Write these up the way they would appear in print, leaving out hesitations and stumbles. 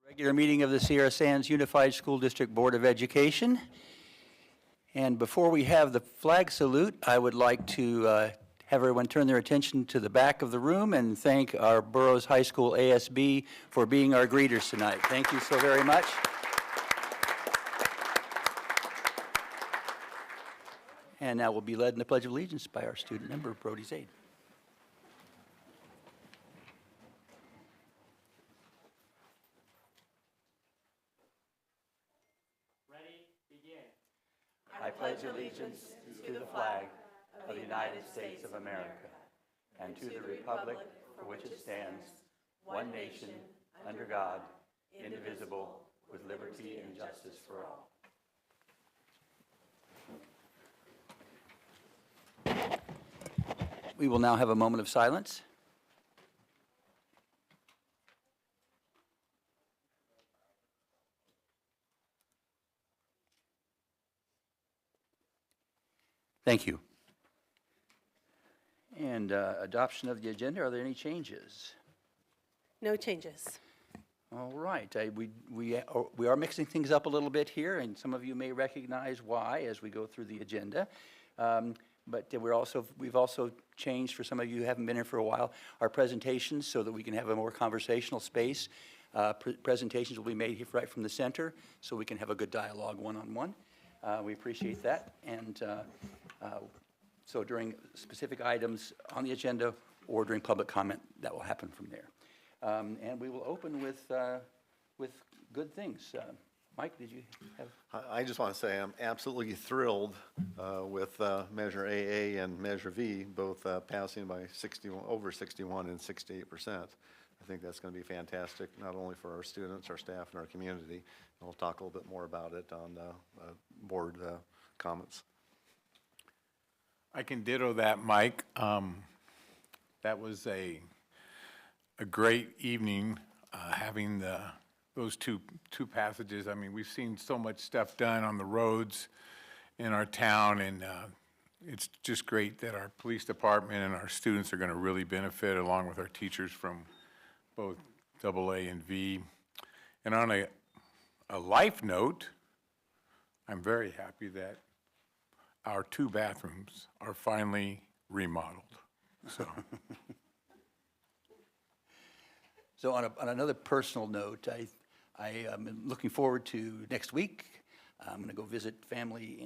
Regular meeting of the Sierra Sands Unified School District Board of Education. And before we have the flag salute, I would like to have everyone turn their attention to the back of the room and thank our Burroughs High School ASB for being our greeters tonight. Thank you so very much. And now we'll be led in the Pledge of Allegiance by our student member, Brody Zaid. I pledge allegiance to the flag of the United States of America and to the republic for which it stands, one nation, under God, indivisible, with liberty and justice for all. We will now have a moment of silence. Thank you. And adoption of the agenda, are there any changes? No changes. All right, we are mixing things up a little bit here, and some of you may recognize why as we go through the agenda. But we've also changed, for some of you who haven't been here for a while, our presentations so that we can have a more conversational space. Presentations will be made here right from the center so we can have a good dialogue one-on-one. We appreciate that. And so during specific items on the agenda or during public comment, that will happen from there. And we will open with good things. Mike, did you have? I just want to say I'm absolutely thrilled with Measure AA and Measure V, both passing by over 61 and 68%. I think that's going to be fantastic, not only for our students, our staff, and our community. And we'll talk a little bit more about it on board comments. I can ditto that, Mike. That was a great evening having those two passages. I mean, we've seen so much stuff done on the roads in our town, and it's just great that our police department and our students are going to really benefit, along with our teachers from both AA and V. And on a life note, I'm very happy that our 2 bathrooms are finally remodeled. So on another personal note, I am looking forward to next week. I'm going to go visit family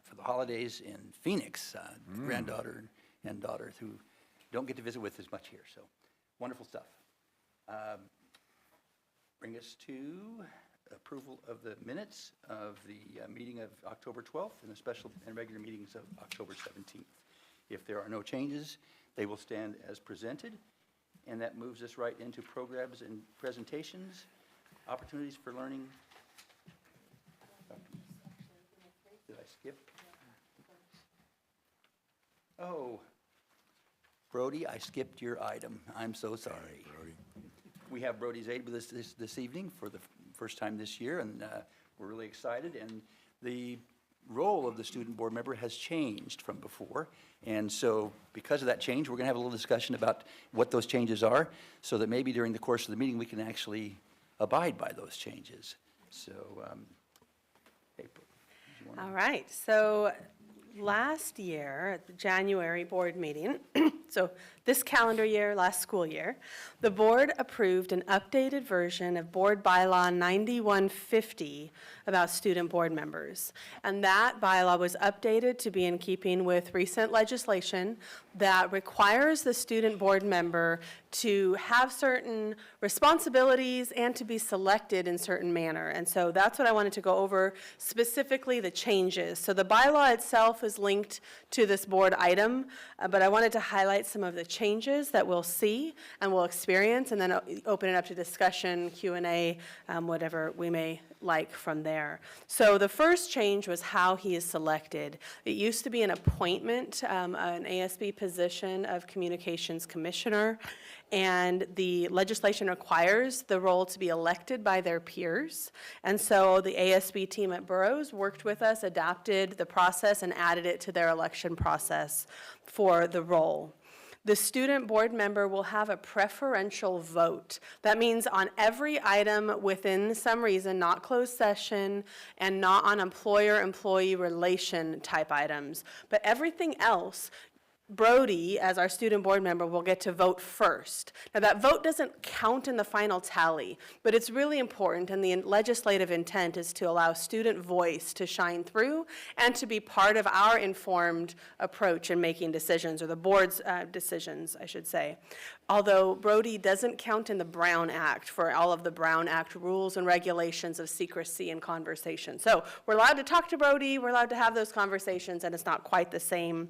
for the holidays in Phoenix, granddaughter and daughter who don't get to visit with as much here. So wonderful stuff. Bring us to approval of the minutes of the meeting of October 12th and the special and regular meetings of October 17th. If there are no changes, they will stand as presented. And that moves us right into programs and presentations, opportunities for learning. Did I skip? Oh, Brody, I skipped your item. I'm so sorry. Brody. We have Brody Zaid with us this evening for the first time this year, and we're really excited. And the role of the student board member has changed from before. And so because of that change, we're going to have a little discussion about what those changes are so that maybe during the course of the meeting we can actually abide by those changes. So, April, do you want to? All right. So last year at the January board meeting, so this calendar year, last school year, the board approved an updated version of Board Bylaw 9150 about student board members. And that bylaw was updated to be in keeping with recent legislation that requires the student board member to have certain responsibilities and to be selected in certain manner. And so that's what I wanted to go over, specifically the changes. So the bylaw itself is linked to this board item, but I wanted to highlight some of the changes that we'll see and we'll experience, and then open it up to discussion, Q&A, whatever we may like from there. So the first change was how he is selected. It used to be an appointment, an ASB position of communications commissioner, and the legislation requires the role to be elected by their peers. And so the ASB team at Burroughs worked with us, adapted the process, and added it to their election process for the role. the student board member will have a preferential vote. That means on every item within some reason, not closed session and not on employer-employee relation type items, but everything else, Brody, as our student board member, will get to vote first. Now, that vote doesn't count in the final tally, but it's really important, and the legislative intent is to allow student voice to shine through and to be part of our informed approach in making decisions, or the board's decisions, I should say. Although Brody doesn't count in the Brown Act for all of the Brown Act rules and regulations of secrecy and conversation. So we're allowed to talk to Brody, we're allowed to have those conversations, and it's not quite the same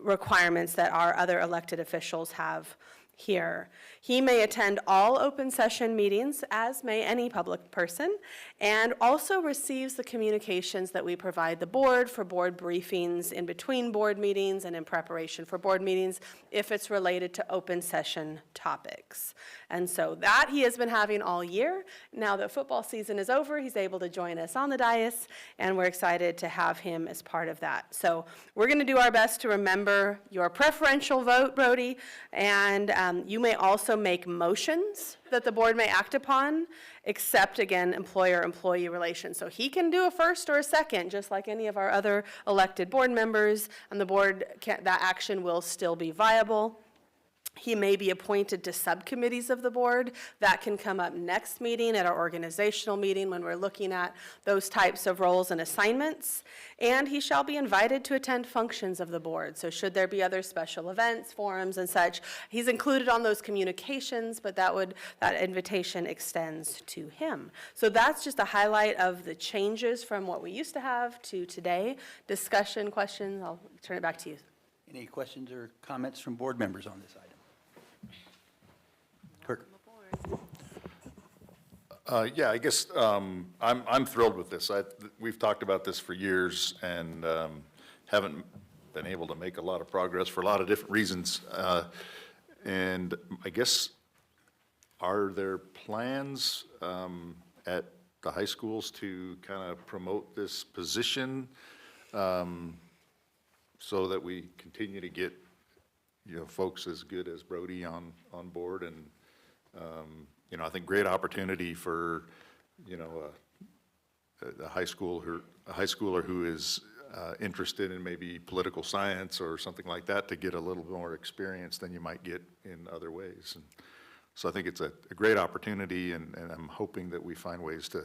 requirements that our other elected officials have here. He may attend all open session meetings, as may any public person, and also receives the communications that we provide the board for board briefings in between board meetings and in preparation for board meetings if it's related to open session topics. And so that he has been having all year. Now that football season is over, he's able to join us on the dais, and we're excited to have him as part of that. So we're going to do our best to remember your preferential vote, Brody, and you may also make motions that the board may act upon, except, again, employer-employee relations. So he can do a first or a second, just like any of our other elected board members, and the board, that action will still be viable. He may be appointed to subcommittees of the board. That can come up next meeting at our organizational meeting when we're looking at those types of roles and assignments. And he shall be invited to attend functions of the board. So should there be other special events, forums, and such, he's included on those communications, but that invitation extends to him. So that's just a highlight of the changes from what we used to have to today. Discussion, questions, I'll turn it back to you. Any questions or comments from board members on this item? Kirk? Yeah, I guess I'm thrilled with this. We've talked about this for years and haven't been able to make a lot of progress for a lot of different reasons. And I guess, are there plans at the high schools to kind of promote this position so that we continue to get, folks as good as Brody on board? And I think great opportunity for, a high schooler who is interested in maybe political science or something like that to get a little more experience than you might get in other ways. And so I think it's a great opportunity, and I'm hoping that we find ways to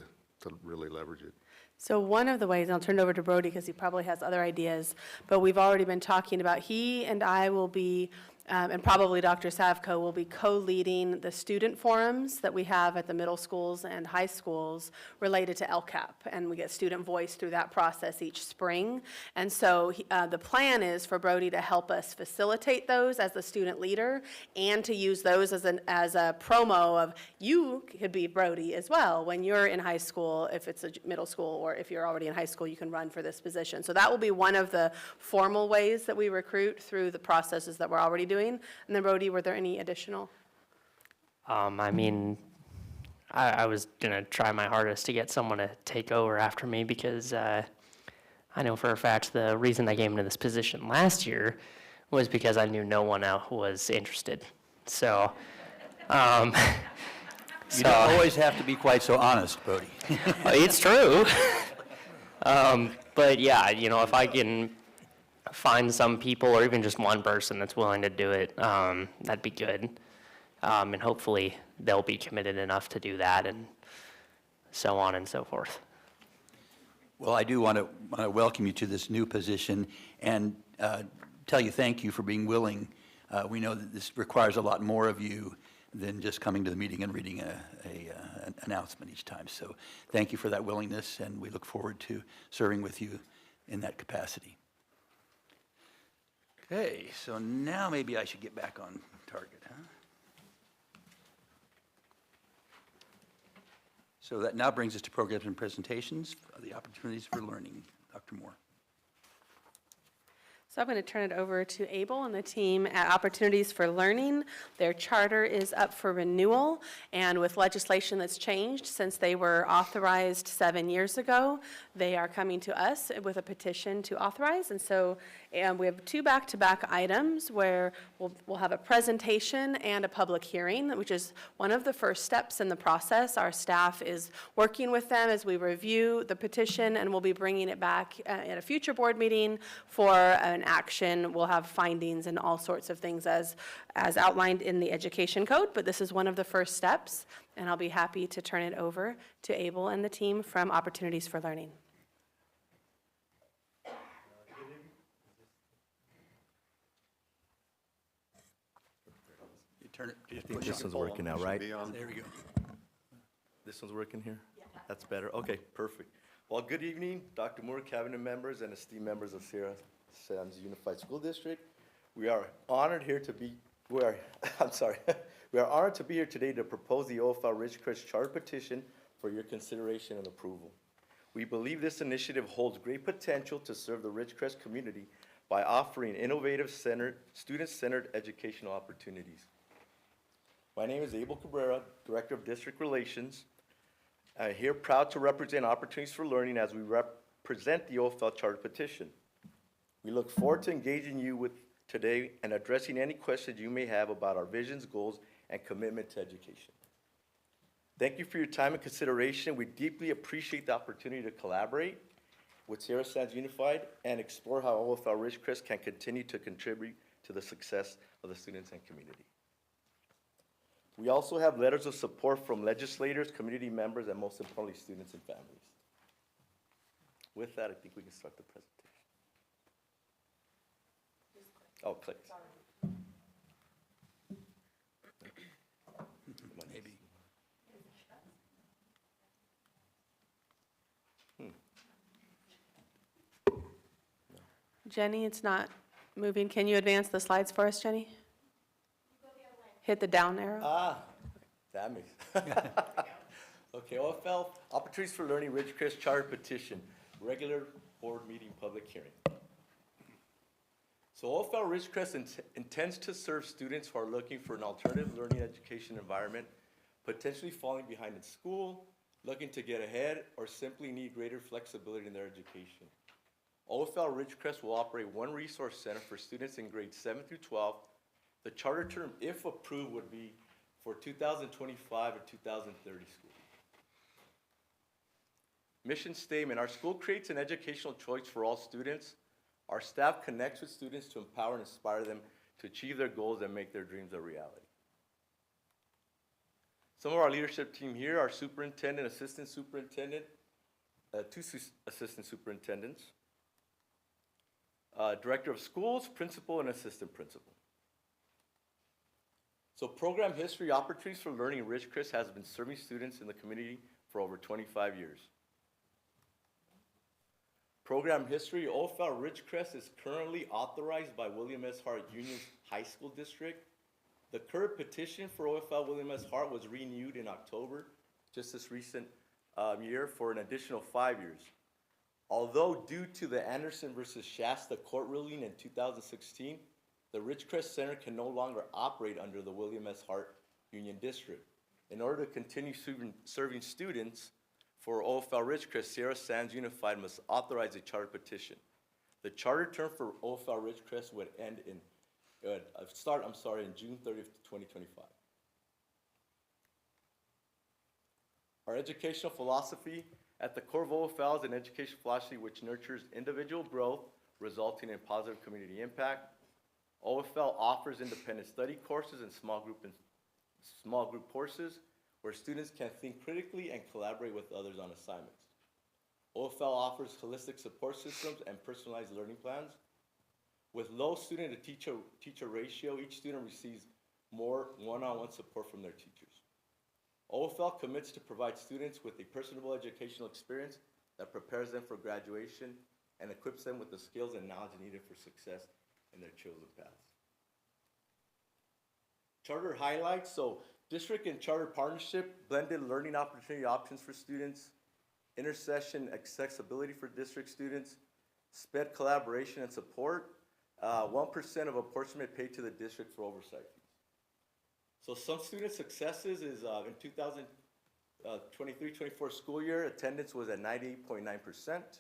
really leverage it. So one of the ways, and I'll turn it over to Brody because he probably has other ideas, but we've already been talking about, he and I will be, and probably Dr. Savko will be co-leading the student forums that we have at the middle schools and high schools related to LCAP, and we get student voice through that process each spring. And so the plan is for Brody to help us facilitate those as the student leader, and to use those as a promo of, you could be Brody as well when you're in high school, if it's a middle school, or if you're already in high school, you can run for this position. So that will be one of the formal ways that we recruit through the processes that we're already doing. And then, Brody, were there any additional? I was going to try my hardest to get someone to take over after me because I know for a fact the reason I came into this position last year was because I knew no one else was interested. So, You don't always have to be quite so honest, Brody. it's true. But yeah, if I can find some people or even just one person that's willing to do it, that'd be good. And hopefully they'll be committed enough to do that, and so on and so forth. Well, I do want to welcome you to this new position and tell you thank you for being willing. We know that this requires a lot more of you than just coming to the meeting and reading an announcement each time. So thank you for that willingness, and we look forward to serving with you in that capacity. Okay, so now maybe I should get back on target, huh? So that now brings us to programs and presentations, the opportunities for learning. Dr. Moore. So I'm going to turn it over to Abel and the team at Opportunities for Learning. Their charter is up for renewal, and with legislation that's changed since they were authorized 7 years ago, they are coming to us with a petition to authorize. And so we have two back-to-back items where We'll have a presentation and a public hearing, which is one of the first steps in the process. Our staff is working with them as we review the petition, and we'll be bringing it back at a future board meeting for an action. We'll have findings and all sorts of things as outlined in the education code, but this is one of the first steps, and I'll be happy to turn it over to Abel and the team from Opportunities for Learning. You turn it, just I think push this it. one's working now, right? Be on. There we go. This one's working here? That's better. Okay, perfect. Well, good evening, Dr. Moore, cabinet members, and esteemed members of Sierra Sands Unified School District. We are honored here to be, I'm sorry, we are honored to be here today to propose the OFL Ridgecrest Charter Petition for your consideration and approval. We believe this initiative holds great potential to serve the Ridgecrest community by offering innovative, student-centered educational opportunities. My name is Abel Cabrera, Director of District Relations. I'm here proud to represent Opportunities for Learning as we represent the OFL Charter Petition. We look forward to engaging you with today and addressing any questions you may have about our visions, goals, and commitment to education. Thank you for your time and consideration. We deeply appreciate the opportunity to collaborate with Sierra Sands Unified and explore how OFL Ridgecrest can continue to contribute to the success of the students and community. We also have letters of support from legislators, community members, and most importantly, students and families. With that, I think we can start the presentation. Oh, click. Maybe. Jenny, it's not moving. Can you advance the slides for us, Jenny? Hit the down arrow. That makes. Okay, OFL, Opportunities for Learning Ridgecrest Charter Petition, regular board meeting public hearing. So OFL Ridgecrest intends to serve students who are looking for an alternative learning education environment, potentially falling behind in school, looking to get ahead, or simply need greater flexibility in their education. OFL Ridgecrest will operate one resource center for students in grades 7 through 12. The charter term, if approved, would be for 2025 or 2030 school. Mission statement, our school creates an educational choice for all students. Our staff connects with students to empower and inspire them to achieve their goals and make their dreams a reality. Some of our leadership team here are superintendent, assistant superintendent, two assistant superintendents, director of schools, principal, and assistant principal. So program history, Opportunities for Learning Ridgecrest has been serving students in the community for over 25 years. Program history, OFL Ridgecrest is currently authorized by William S. Hart Union High School District. The current petition for OFL William S. Hart was renewed in October, just this recent year, for an additional 5 years. Although due to the Anderson versus Shasta court ruling in 2016, the Ridgecrest Center can no longer operate under the William S. Hart Union District. In order to continue serving students for OFL Ridgecrest, Sierra Sands Unified must authorize a charter petition. The charter term for OFL Ridgecrest would end in, in June 30th, 2025. Our educational philosophy, at the core of OFL is an educational philosophy which nurtures individual growth, resulting in positive community impact. OFL offers independent study courses and small group courses where students can think critically and collaborate with others on assignments. OFL offers holistic support systems and personalized learning plans. With low student to teacher ratio, each student receives more one-on-one support from their teachers. OFL commits to provide students with a personable educational experience that prepares them for graduation and equips them with the skills and knowledge needed for success in their chosen paths. Charter highlights, so district and charter partnership, blended learning opportunity options for students, intercession accessibility for district students, SPED collaboration and support, 1% of apportionment paid to the district for oversight fees. So some student successes is in 2023-24 school year, attendance was at 98.9%.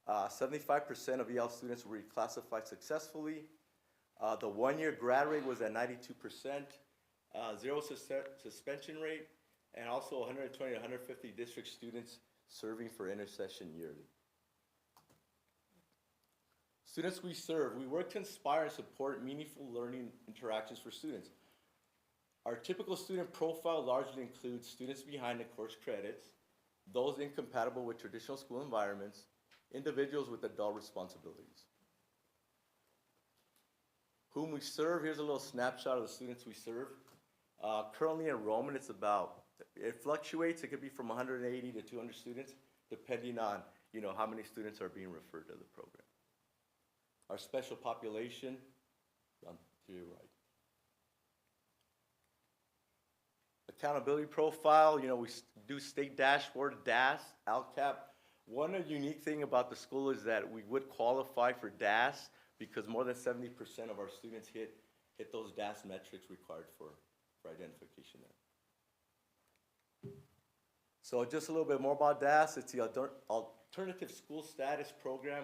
75% of EL students were reclassified successfully. The one-year grad rate was at 92%, zero suspension rate, and also 120 to 150 district students serving for intercession yearly. Students we serve, we work to inspire and support meaningful learning interactions for students. Our typical student profile largely includes students behind the course credits, those incompatible with traditional school environments, individuals with adult responsibilities. Whom we serve, here's a little snapshot of the students we serve. Currently enrollment, it fluctuates. It could be from 180 to 200 students, depending on, how many students are being referred to the program. Our special population, to your right. Accountability profile, we do state dashboard, DAS, LCAP. One unique thing about the school is that we would qualify for DAS because more than 70% of our students hit those DAS metrics required for identification there. So just a little bit more about DAS. It's the Alternative School Status Program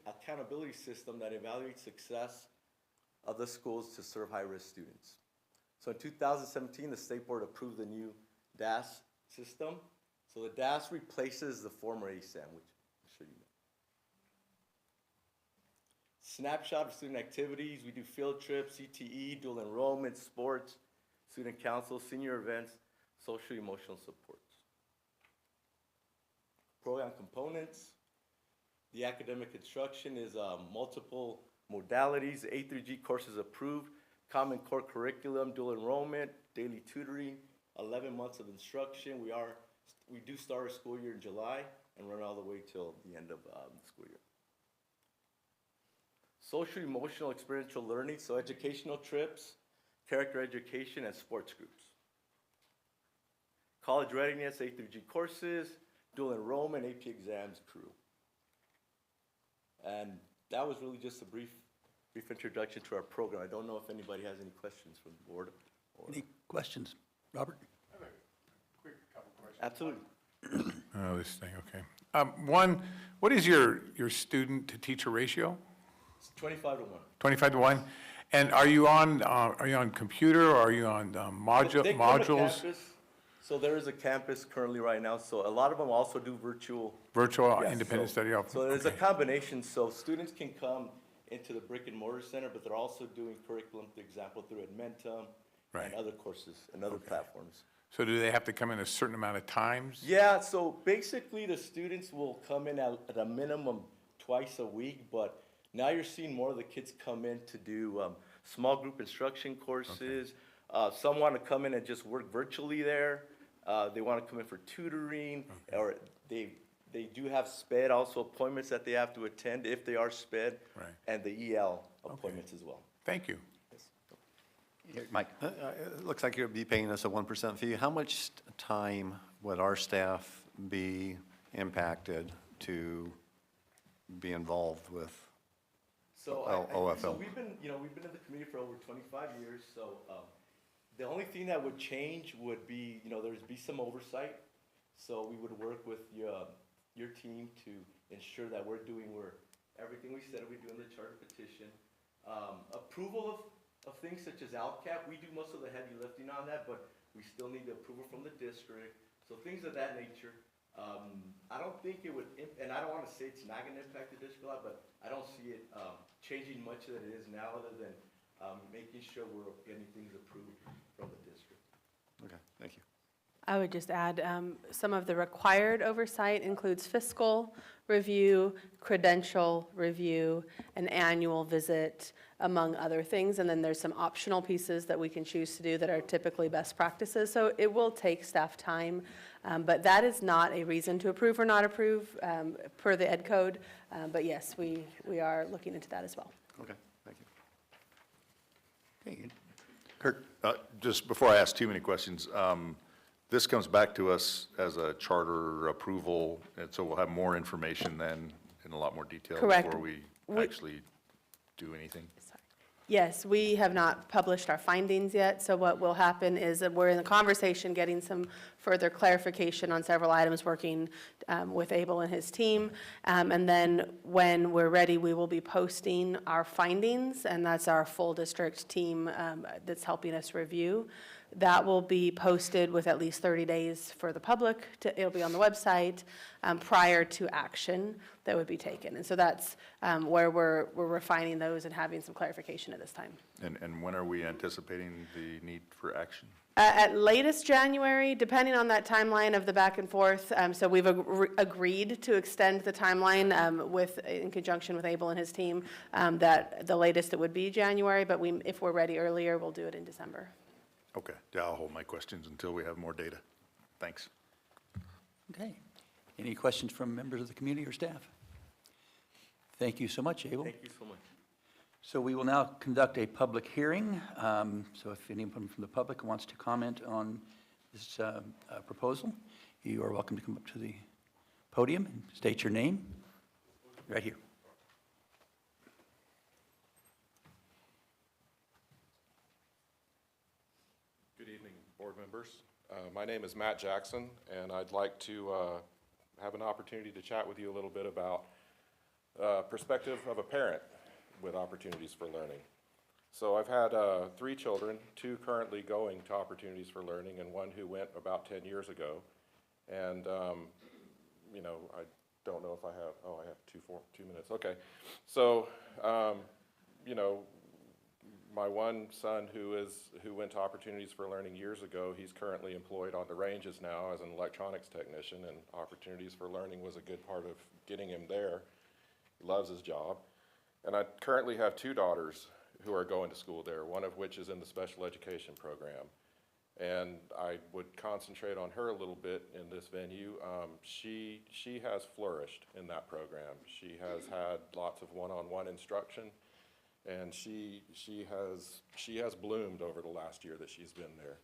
accountability system that evaluates success of the schools to serve high-risk students. So in 2017, the State Board approved the new DAS system. So the DAS replaces the former ASAM, which I'm sure you know. Snapshot of student activities. We do field trips, CTE, dual enrollment, sports, student council, senior events, social emotional supports. Program components. The academic instruction is multiple modalities, A through G courses approved, Common Core curriculum, dual enrollment, daily tutoring, 11 months of instruction. We do start our school year in July and run all the way till the end of the school year. Social, emotional, experiential learning, so educational trips, character education, and sports groups. College readiness, A through G courses, dual enrollment, AP exams, crew. And that was really just a brief introduction to our program. I don't know if anybody has any questions from the board. Any questions? Robert? I have a quick couple questions. Absolutely. Oh, this thing, okay. One, what is your student-to-teacher ratio? It's 25 to 1. 25 to 1? And are you on computer, or are you on They come to modules? campus, so there is a campus currently right now, so a lot of them also do virtual. Virtual Yes, independent so- study? So there's a Okay. combination, so students can come into the brick and mortar center, but they're also doing curriculum, for example, through Edmentum Right. and other courses and other platforms. So do they have to come in a certain amount of times? Yeah, so basically the students will come in at a minimum twice a week, but now you're seeing more of the kids come in to do small group instruction courses. Some want to come in and just work virtually there. They want to come in for tutoring, or they do have SPED also appointments that they have to attend if they are SPED, Right. and the EL appointments as well. Thank you. Here, Mike? It looks like you'll be paying us a 1% fee. How much time would our staff be impacted to be involved with? So, OFL. so we've been in the community for over 25 years, so the only thing that would change would be, there'd be some oversight. So we would work with your team to ensure that we're doing everything we said we do in the charter petition. Approval of things such as LCAP, we do most of the heavy lifting on that, but we still need the approval from the district. So things of that nature. I don't think it would, and I don't want to say it's not going to impact the district a lot, but I don't see it changing much than it is now, other than making sure we're getting things approved from the district. Okay, thank you. I would just add, some of the required oversight includes fiscal review, credential review, an annual visit, among other things. And then there's some optional pieces that we can choose to do that are typically best practices. So it will take staff time, but that is not a reason to approve or not approve per the ed code. But yes, we are looking into that as well. Okay, thank you. Okay. Kurt? Just before I ask too many questions, this comes back to us as a charter approval, and so we'll have more information then in a lot more detail Correct. before we We- actually do anything. Sorry. Yes, we have not published our findings yet, so what will happen is that we're in the conversation, getting some further clarification on several items, working with Abel and his team. And then when we're ready, we will be posting our findings, and that's our full district team that's helping us review. That will be posted with at least 30 days for the public. It'll be on the website prior to action that would be taken. And so that's where we're refining those and having some clarification at this time. And when are we anticipating the need for action? At latest January, depending on that timeline of the back and forth. So we've agreed to extend the timeline in conjunction with Abel and his team, that the latest it would be January, but if we're ready earlier, we'll do it in December. Okay, yeah, I'll hold my questions until we have more data. Thanks. Okay. Any questions from members of the community or staff? Thank you so much, Abel. Thank you so much. So we will now conduct a public hearing. So if anyone from the public wants to comment on this proposal, you are welcome to come up to the podium and state your name. Right here. Good evening, board members. My name is Matt Jackson, and I'd like to have an opportunity to chat with you a little bit about perspective of a parent with Opportunities for Learning. So I've had 3 children, 2 currently going to Opportunities for Learning, and 1 who went about 10 years ago. And, you know, I don't know if I have, I have 2 minutes, okay. So, you know, my one son who went to Opportunities for Learning years ago, he's currently employed on the ranges now as an electronics technician, and Opportunities for Learning was a good part of getting him there. He loves his job. And I currently have 2 daughters who are going to school there, one of which is in the special education program. And I would concentrate on her a little bit in this venue. She has flourished in that program. She has had lots of one-on-one instruction, and she has bloomed over the last year that she's been there.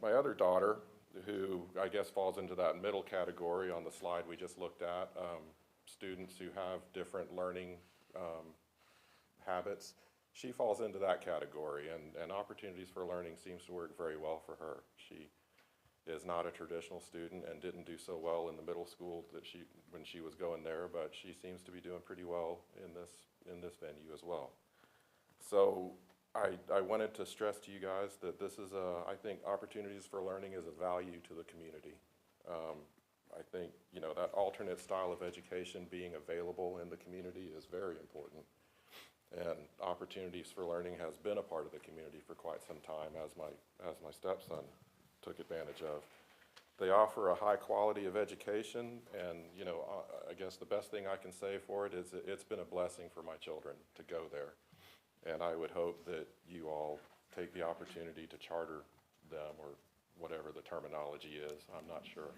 My other daughter, who I guess falls into that middle category on the slide we just looked at, students who have different learning habits, she falls into that category, and Opportunities for Learning seems to work very well for her. She is not a traditional student and didn't do so well in the middle school when she was going there, but she seems to be doing pretty well in this venue as well. So I wanted to stress to you guys that this is I think Opportunities for Learning is a value to the community. I think, you know, that alternate style of education being available in the community is very important. And Opportunities for Learning has been a part of the community for quite some time, as my stepson took advantage of. They offer a high quality of education, and, you know, I guess the best thing I can say for it is it's been a blessing for my children to go there. And I would hope that you all take the opportunity to charter them, or whatever the terminology is, I'm not sure.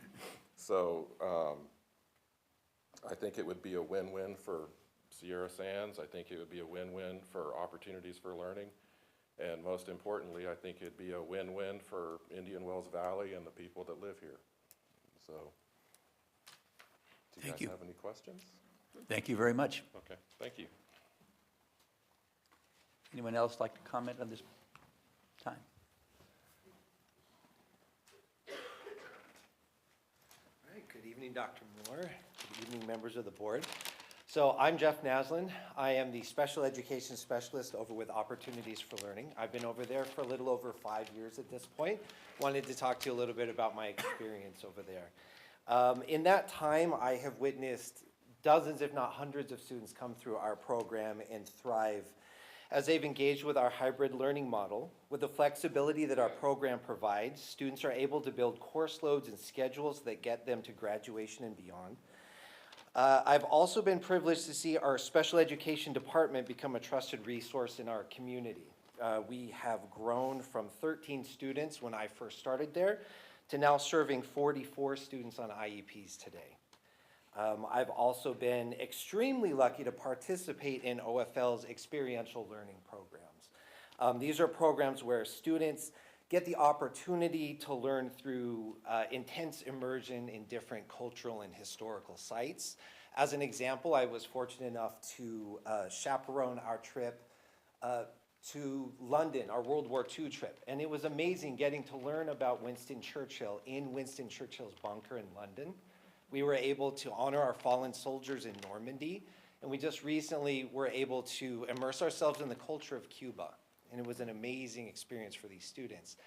So I think it would be a win-win for Sierra Sands. I think it would be a win-win for Opportunities for Learning. And most importantly, I think it'd be a win-win for Indian Wells Valley and the people that live here. So, do you guys have any questions? Thank you very much. Okay, thank you. Anyone else like to comment on this time? All right, good evening, Dr. Moore. Good evening, members of the board. So I'm Jeff Naslin. I am the special education specialist over with Opportunities for Learning. I've been over there for a little over 5 years at this point. Wanted to talk to you a little bit about my experience over there. In that time, I have witnessed dozens, if not hundreds, of students come through our program and thrive as they've engaged with our hybrid learning model. With the flexibility that our program provides, students are able to build course loads and schedules that get them to graduation and beyond. I've also been privileged to see our special education department become a trusted resource in our community. We have grown from 13 students when I first started there to now serving 44 students on IEPs today. I've also been extremely lucky to participate in OFL's experiential learning programs. These are programs where students get the opportunity to learn through intense immersion in different cultural and historical sites. As an example, I was fortunate enough to chaperone our trip to London, our World War II trip. And it was amazing getting to learn about Winston Churchill in Winston Churchill's bunker in London. We were able to honor our fallen soldiers in Normandy. And we just recently were able to immerse ourselves in the culture of Cuba. And it was an amazing experience for these students.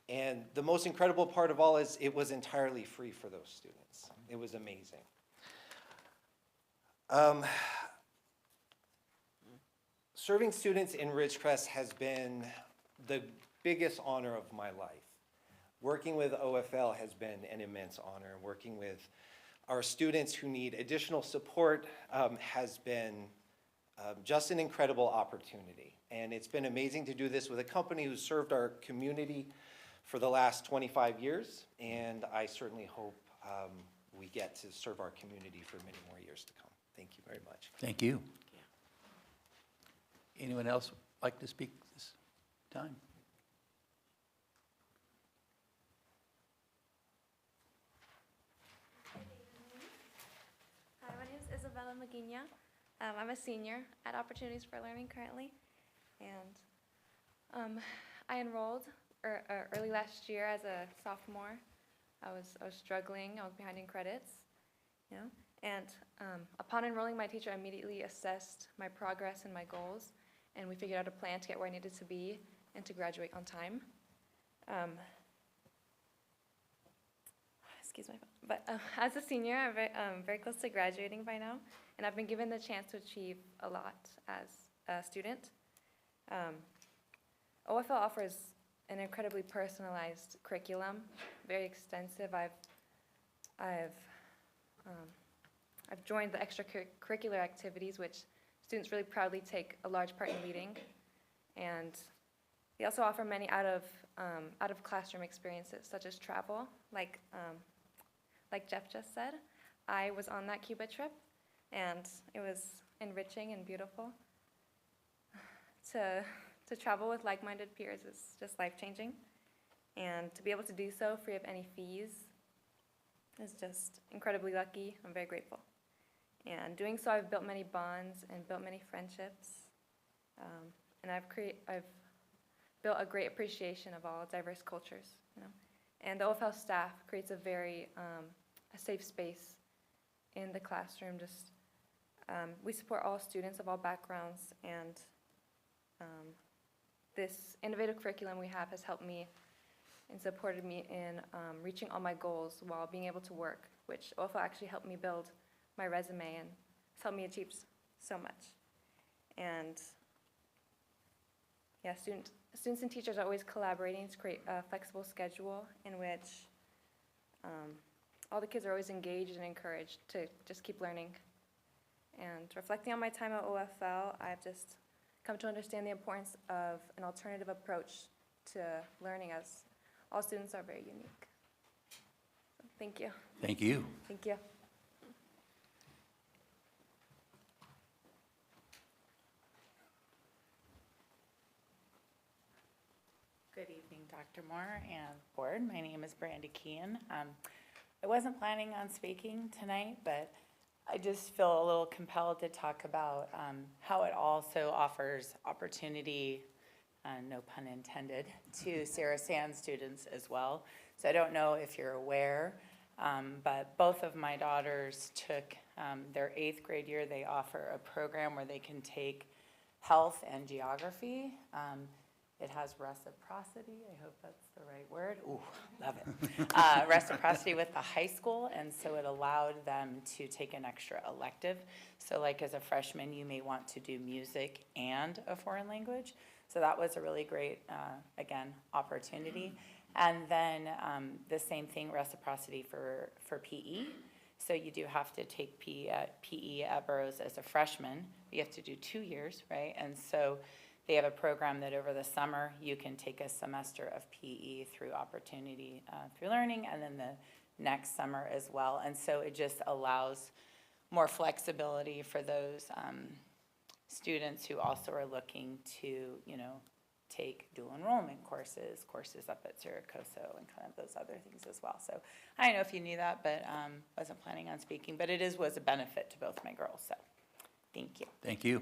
And the most incredible part of all is it was entirely free for those students. It was amazing. Serving students in Ridgecrest has been the biggest honor of my life. Working with OFL has been an immense honor. Working with our students who need additional support has been just an incredible opportunity. And it's been amazing to do this with a company who's served our community for the last 25 years. And I certainly hope we get to serve our community for many more years to come. Thank you very much. Thank you. Anyone else like to speak this time? Hi, my name is Isabella Maguina. I'm a senior at Opportunities for Learning currently, and I enrolled early last year as a sophomore. I was struggling. I was behind in credits, you know. And upon enrolling, my teacher immediately assessed my progress and my goals, and we figured out a plan to get where I needed to be and to graduate on time. Excuse my phone. But as a senior, I'm very close to graduating by now, and I've been given the chance to achieve a lot as a student. OFL offers an incredibly personalized curriculum, very extensive. I've joined the extracurricular activities, which students really proudly take a large part in leading, and they also offer many out of classroom experiences, such as travel, like Jeff just said. I was on that Cuba trip, and it was enriching and beautiful. To travel with like-minded peers is just life-changing, and to be able to do so free of any fees is just incredibly lucky. I'm very grateful. And doing so, I've built many bonds and built many friendships, and I've built a great appreciation of all diverse cultures, you know. And the OFL staff creates a very a safe space in the classroom. Just we support all students of all backgrounds, and this innovative curriculum we have has helped me and supported me in reaching all my goals while being able to work, which OFL actually helped me build my resume, and it's helped me achieve so much. And yeah, students and teachers are always collaborating to create a flexible schedule in which all the kids are always engaged and encouraged to just keep learning. And reflecting on my time at OFL, I've just come to understand the importance of an alternative approach to learning, as all students are very unique. So, thank you. Thank you. Thank you. Good evening, Dr. Moore and board. My name is Brandy Kean. I wasn't planning on speaking tonight, but I just feel a little compelled to talk about how it also offers opportunity, no pun intended, to Sarah Sand students as well. So I don't know if you're aware, but both of my daughters took their 8th grade year. They offer a program where they can take health and geography. It has reciprocity, I hope that's the right word. Ooh, love it. Reciprocity with the high school, and so it allowed them to take an extra elective. So like as a freshman, you may want to do music and a foreign language. So that was a really great, again, opportunity. And then the same thing, reciprocity for PE. So you do have to take PE at Burroughs as a freshman. You have to do 2 years, right? And so they have a program that over the summer you can take a semester of PE through opportunity through learning, and then the next summer as well. And so it just allows more flexibility for those students who also are looking to, you know, take dual enrollment courses up at Siracoso, and kind of those other things as well. So I don't know if you knew that, but wasn't planning on speaking, but it was a benefit to both my girls. So thank you. Thank you.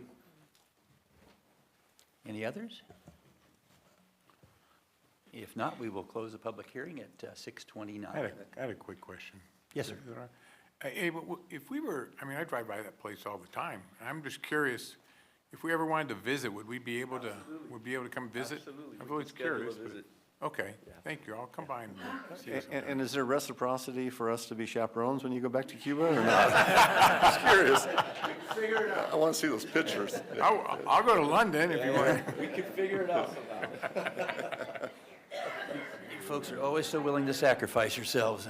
Any others? If not, we will close the public hearing at 6:29. I had a quick question. Yes, sir. Is it all right? Hey, but if we were, I mean, I drive by that place all the time, and I'm just curious, if we ever wanted to visit, would we be able to, come visit? Absolutely. I'm We always can schedule a curious. but- visit. Okay, thank you. I'll come by and see you sometime. And is there reciprocity for us to be chaperones when you go back to Cuba or not? Just curious. I want to see those pictures. I'll go to London if you want. We can figure it out somehow. You folks are always so willing to sacrifice yourselves.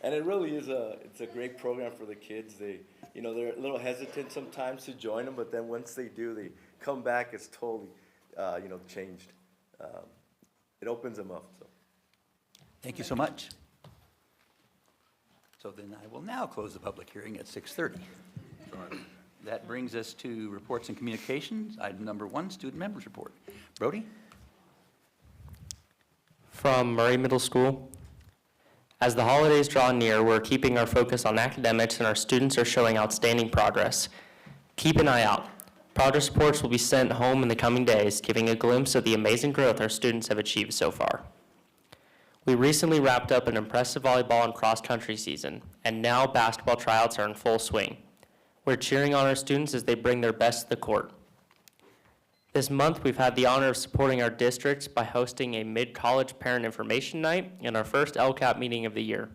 And it really is it's a great program for the kids. They, they're a little hesitant sometimes to join them, but then once they do, they come back, it's totally, changed. It opens them up, so. Thank you so much. So then I will now close the public hearing at 6:30. That brings us to reports and communications. Item number 1, student members report. Brody? From Murray Middle School. As the holidays draw near, we're keeping our focus on academics and our students are showing outstanding progress. Keep an eye out. Progress reports will be sent home in the coming days, giving a glimpse of the amazing growth our students have achieved so far. We recently wrapped up an impressive volleyball and cross-country season, and now basketball tryouts are in full swing. We're cheering on our students as they bring their best to the court. This month, we've had the honor of supporting our districts by hosting a mid-college parent information night and our first LCAP meeting of the year.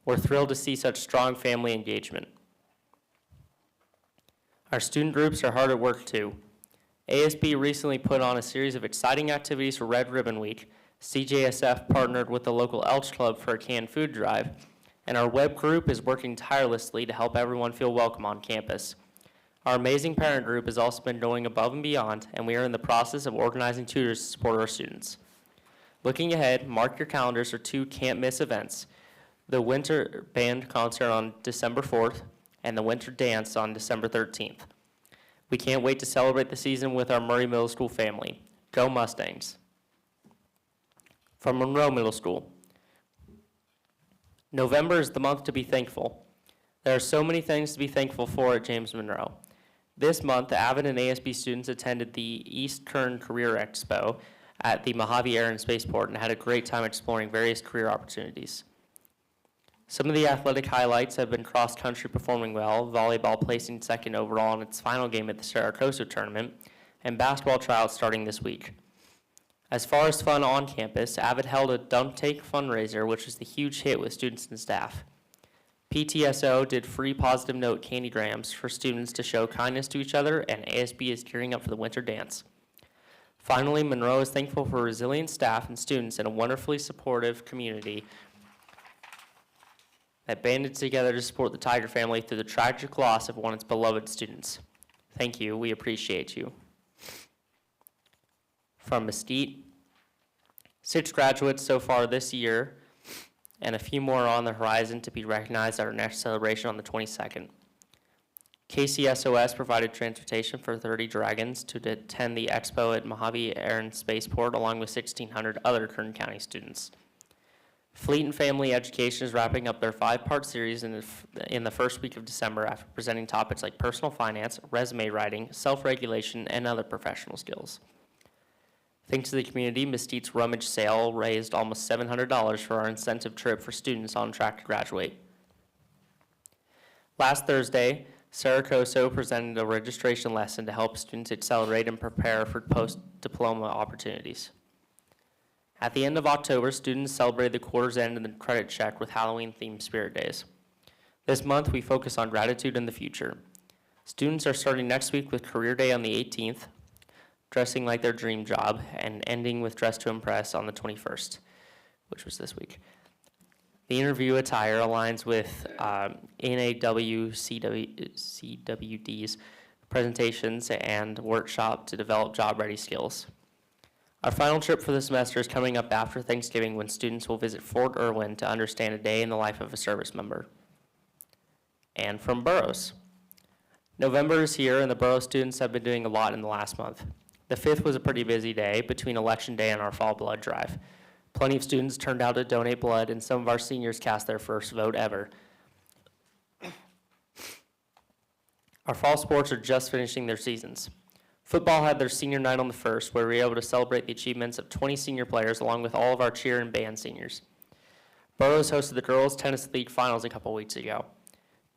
We're thrilled to see such strong family engagement. Our student groups are hard at work too. ASB recently put on a series of exciting activities for Red Ribbon Week. CJSF partnered with the local Elks Club for a canned food drive, and our web group is working tirelessly to help everyone feel welcome on campus. Our amazing parent group has also been going above and beyond, and we are in the process of organizing tutors to support our students. Looking ahead, mark your calendars for 2 can't-miss events: the Winter Band Concert on December 4th and the Winter Dance on December 13th. We can't wait to celebrate the season with our Murray Middle School family. Go Mustangs. From Monroe Middle School. November is the month to be thankful. There are so many things to be thankful for at James Monroe. This month, Avid and ASB students attended the East Kern Career Expo at the Mojave Air and Spaceport and had a great time exploring various career opportunities. Some of the athletic highlights have been cross-country performing well, volleyball placing second overall in its final game at the Saracosa tournament, and basketball tryouts starting this week. As far as fun on campus, Avid held a Dump Take fundraiser, which was the huge hit with students and staff. PTSO did free Positive Note candygrams for students to show kindness to each other, and ASB is gearing up for the Winter Dance. Finally, Monroe is thankful for resilient staff and students and a wonderfully supportive community that banded together to support the Tiger family through the tragic loss of one of its beloved students. Thank you. We appreciate you. From Mesquite, 6 graduates so far this year, and a few more on the horizon to be recognized at our next celebration on the 22nd. KCSOS provided transportation for 30 Dragons to attend the expo at Mojave Air and Spaceport, along with 1,600 other Kern County students. Fleet and Family Education is wrapping up their 5-part series in the first week of December after presenting topics like personal finance, resume writing, self-regulation, and other professional skills. Thanks to the community, Mesquite's rummage sale raised almost $700 for our incentive trip for students on track to graduate. Last Thursday, Saracosa presented a registration lesson to help students accelerate and prepare for post-diploma opportunities. At the end of October, students celebrated the quarter's end and the credit check with Halloween-themed Spirit Days. This month, we focus on gratitude in the future. Students are starting next week with Career Day on the 18th, dressing like their dream job, and ending with Dress to Impress on the 21st, which was this week. The interview attire aligns with NAWCWD's presentations and workshop to develop job-ready skills. Our final trip for the semester is coming up after Thanksgiving, when students will visit Fort Irwin to understand a day in the life of a service member. And from Burroughs. November is here, and the Burroughs students have been doing a lot in the last month. The 5th was a pretty busy day between Election Day and our fall blood drive. Plenty of students turned out to donate blood, and some of our seniors cast their first vote ever. Our fall sports are just finishing their seasons. Football had their senior night on the 1st, where we were able to celebrate the achievements of 20 senior players along with all of our cheer and band seniors. Burroughs hosted the Girls Tennis League Finals a couple weeks ago.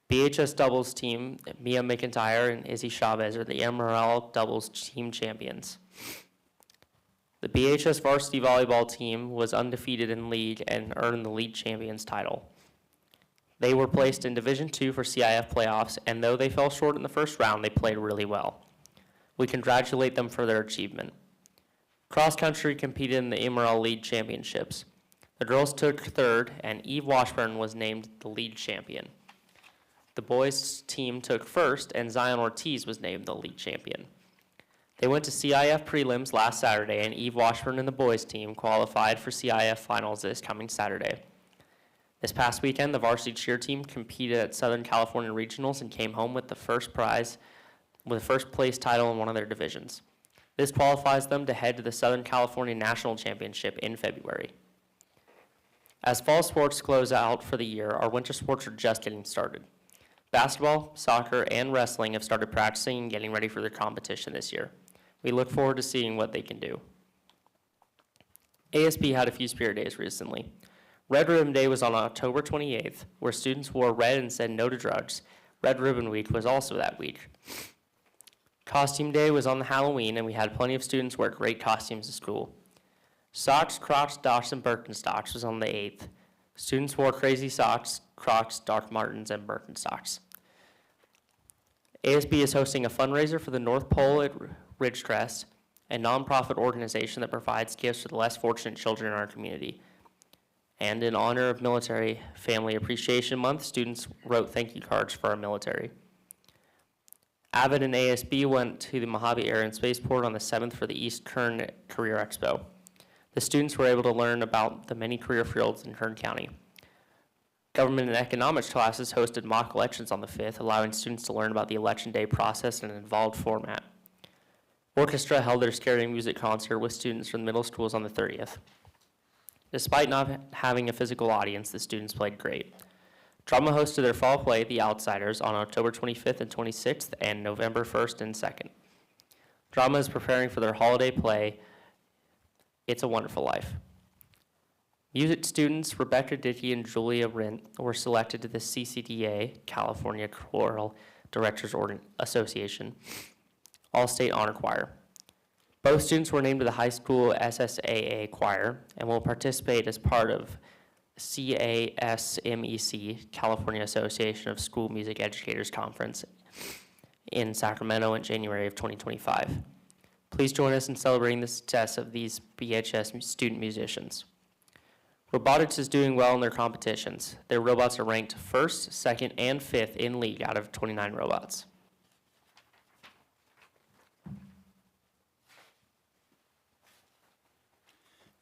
BHS doubles team, Mia McIntyre and Izzy Chavez are the MRL doubles team champions. The BHS varsity volleyball team was undefeated in league and earned the league champions title. They were placed in Division II for CIF playoffs, and though they fell short in the first round, they played really well. We congratulate them for their achievement. Cross country competed in the MRL League Championships. The girls took third, and Eve Washburn was named the league champion. The boys' team took first, and Zion Ortiz was named the league champion. They went to CIF prelims last Saturday, and Eve Washburn and the boys' team qualified for CIF finals this coming Saturday. This past weekend, the varsity cheer team competed at Southern California Regionals and came home with the first prize, with a first place title in one of their divisions. This qualifies them to head to the Southern California National Championship in February. As fall sports close out for the year, our winter sports are just getting started. Basketball, soccer, and wrestling have started practicing and getting ready for their competition this year. We look forward to seeing what they can do. ASB had a few spirit days recently. Red Ribbon Day was on October 28th, where students wore red and said no to drugs. Red Ribbon Week was also that week. Costume Day was on the Halloween, and we had plenty of students wear great costumes to school. Socks, Crocs, Docs, and Birkenstocks was on the 8th. Students wore crazy socks, Crocs, Doc Martens, and Birkenstocks. ASB is hosting a fundraiser for the North Pole at Ridgecrest, a nonprofit organization that provides gifts to the less fortunate children in our community. And in honor of Military Family Appreciation Month, students wrote thank you cards for our military. Avid and ASB went to the Mojave Air and Spaceport on the 7th for the East Kern Career Expo. The students were able to learn about the many career fields in Kern County. Government and economics classes hosted mock elections on the 5th, allowing students to learn about the election day process in an involved format. Orchestra held their scary music concert with students from middle schools on the 30th. Despite not having a physical audience, the students played great. Drama hosted their fall play, The Outsiders, on October 25th and 26th and November 1st and 2nd. Drama is preparing for their holiday play, It's a Wonderful Life. Music students Rebecca Dickey and Julia Rint were selected to the CCDA, California Choral Directors Association, All-State Honor Choir. Both students were named to the high school SSAA choir and will participate as part of CASMEC, California Association of School Music Educators Conference in Sacramento in January of 2025. Please join us in celebrating the success of these BHS student musicians. Robotics is doing well in their competitions. Their robots are ranked 1st, 2nd, and 5th in league out of 29 robots.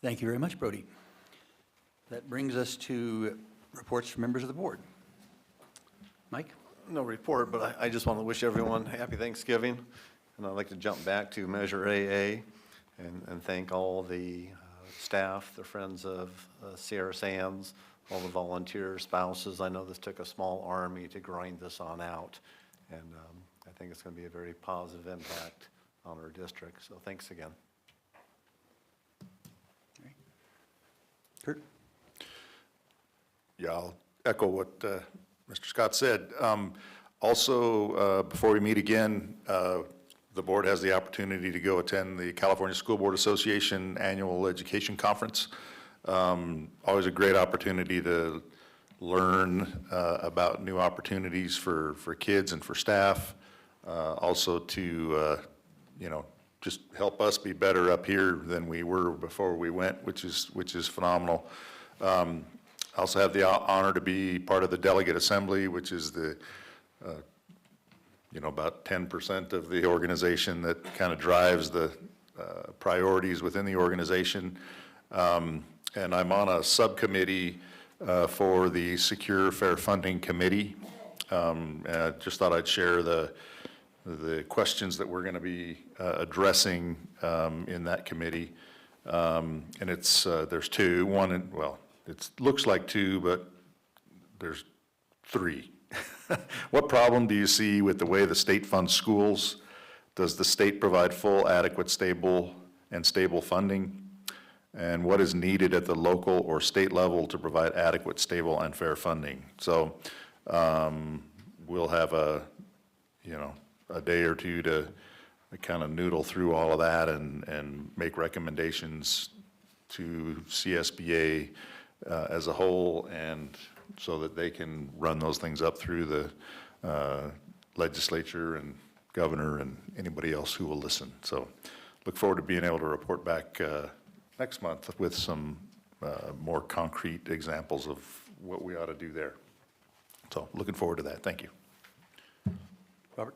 Thank you very much, Brody. That brings us to reports from members of the board. Mike? No report, but I just want to wish everyone happy Thanksgiving. And I'd like to jump back to Measure AA and thank all the staff, the friends of Sierra Sands, all the volunteer spouses. I know this took a small army to grind this on out. And I think it's going to be a very positive impact on our district. So thanks again. Kurt? Yeah, I'll echo what Mr. Scott said. Also, before we meet again, the board has the opportunity to go attend the California School Board Association Annual Education Conference. Always a great opportunity to learn about new opportunities for kids and for staff. Also to, just help us be better up here than we were before we went, which is phenomenal. I also have the honor to be part of the Delegate Assembly, which is the, about 10% of the organization that kind of drives the priorities within the organization. And I'm on a subcommittee for the Secure Fair Funding Committee. And I just thought I'd share the questions that we're going to be addressing in that committee. And it's, there's two. One, it looks like two, but there's three. What problem do you see with the way the state funds schools, Does the state provide full, adequate, stable funding? And what is needed at the local or state level to provide adequate, stable, and fair funding? So we'll have a day or two to kind of noodle through all of that and make recommendations to CSBA as a whole, and so that they can run those things up through the legislature and governor and anybody else who will listen. So look forward to being able to report back next month with some more concrete examples of what we ought to do there. So looking forward to that. Thank you. Robert?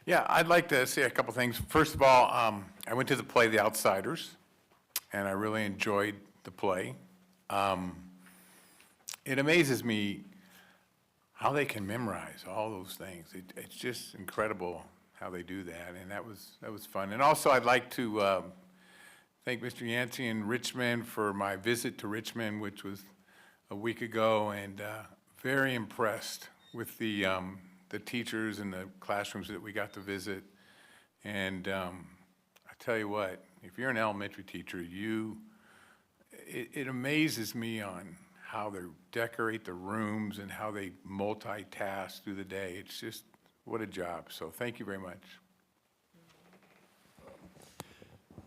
Yeah, I'd like to say a couple things. First of all, I went to the play The Outsiders, and I really enjoyed the play. It amazes me how they can memorize all those things. It's just incredible how they do that, and that was fun. And also, I'd like to thank Mr. Yancey and Richmond for my visit to Richmond, which was a week ago, and very impressed with the teachers and the classrooms that we got to visit. And I tell you what, if you're an elementary teacher, it amazes me on how they decorate the rooms and how they multitask through the day. It's just, what a job. So thank you very much.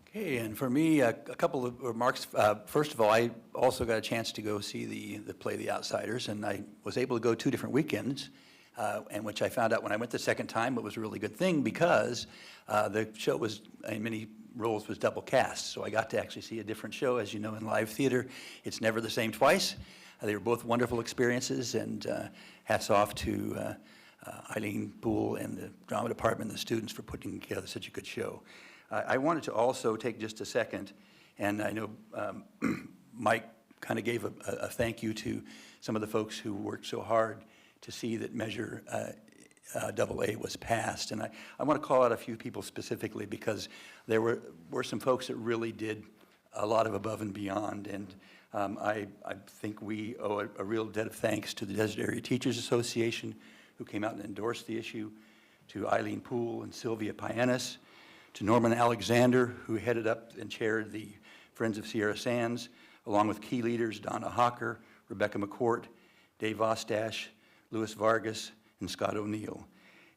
Okay, and for me, a couple of remarks. First of all, I also got a chance to go see the play The Outsiders, and I was able to go 2 different weekends, and which I found out when I went the second time it was a really good thing, because the show was, in many roles, was double cast. So I got to actually see a different show. As you know, in live theater, it's never the same twice. They were both wonderful experiences, and hats off to Eileen Poole and the drama department and the students for putting together such a good show. I wanted to also take just a second, and I know Mike kind of gave a thank you to some of the folks who worked so hard to see that Measure AA was passed. And I want to call out a few people specifically, because there were some folks that really did a lot of above and beyond. And I think we owe a real debt of thanks to the Desert Area Teachers Association, who came out and endorsed the issue, to Eileen Poole and Sylvia Pianis, to Norman Alexander, who headed up and chaired the Friends of Sierra Sands, along with key leaders Donna Hawker, Rebecca McCourt, Dave Ostash, Louis Vargas, and Scott O'Neill.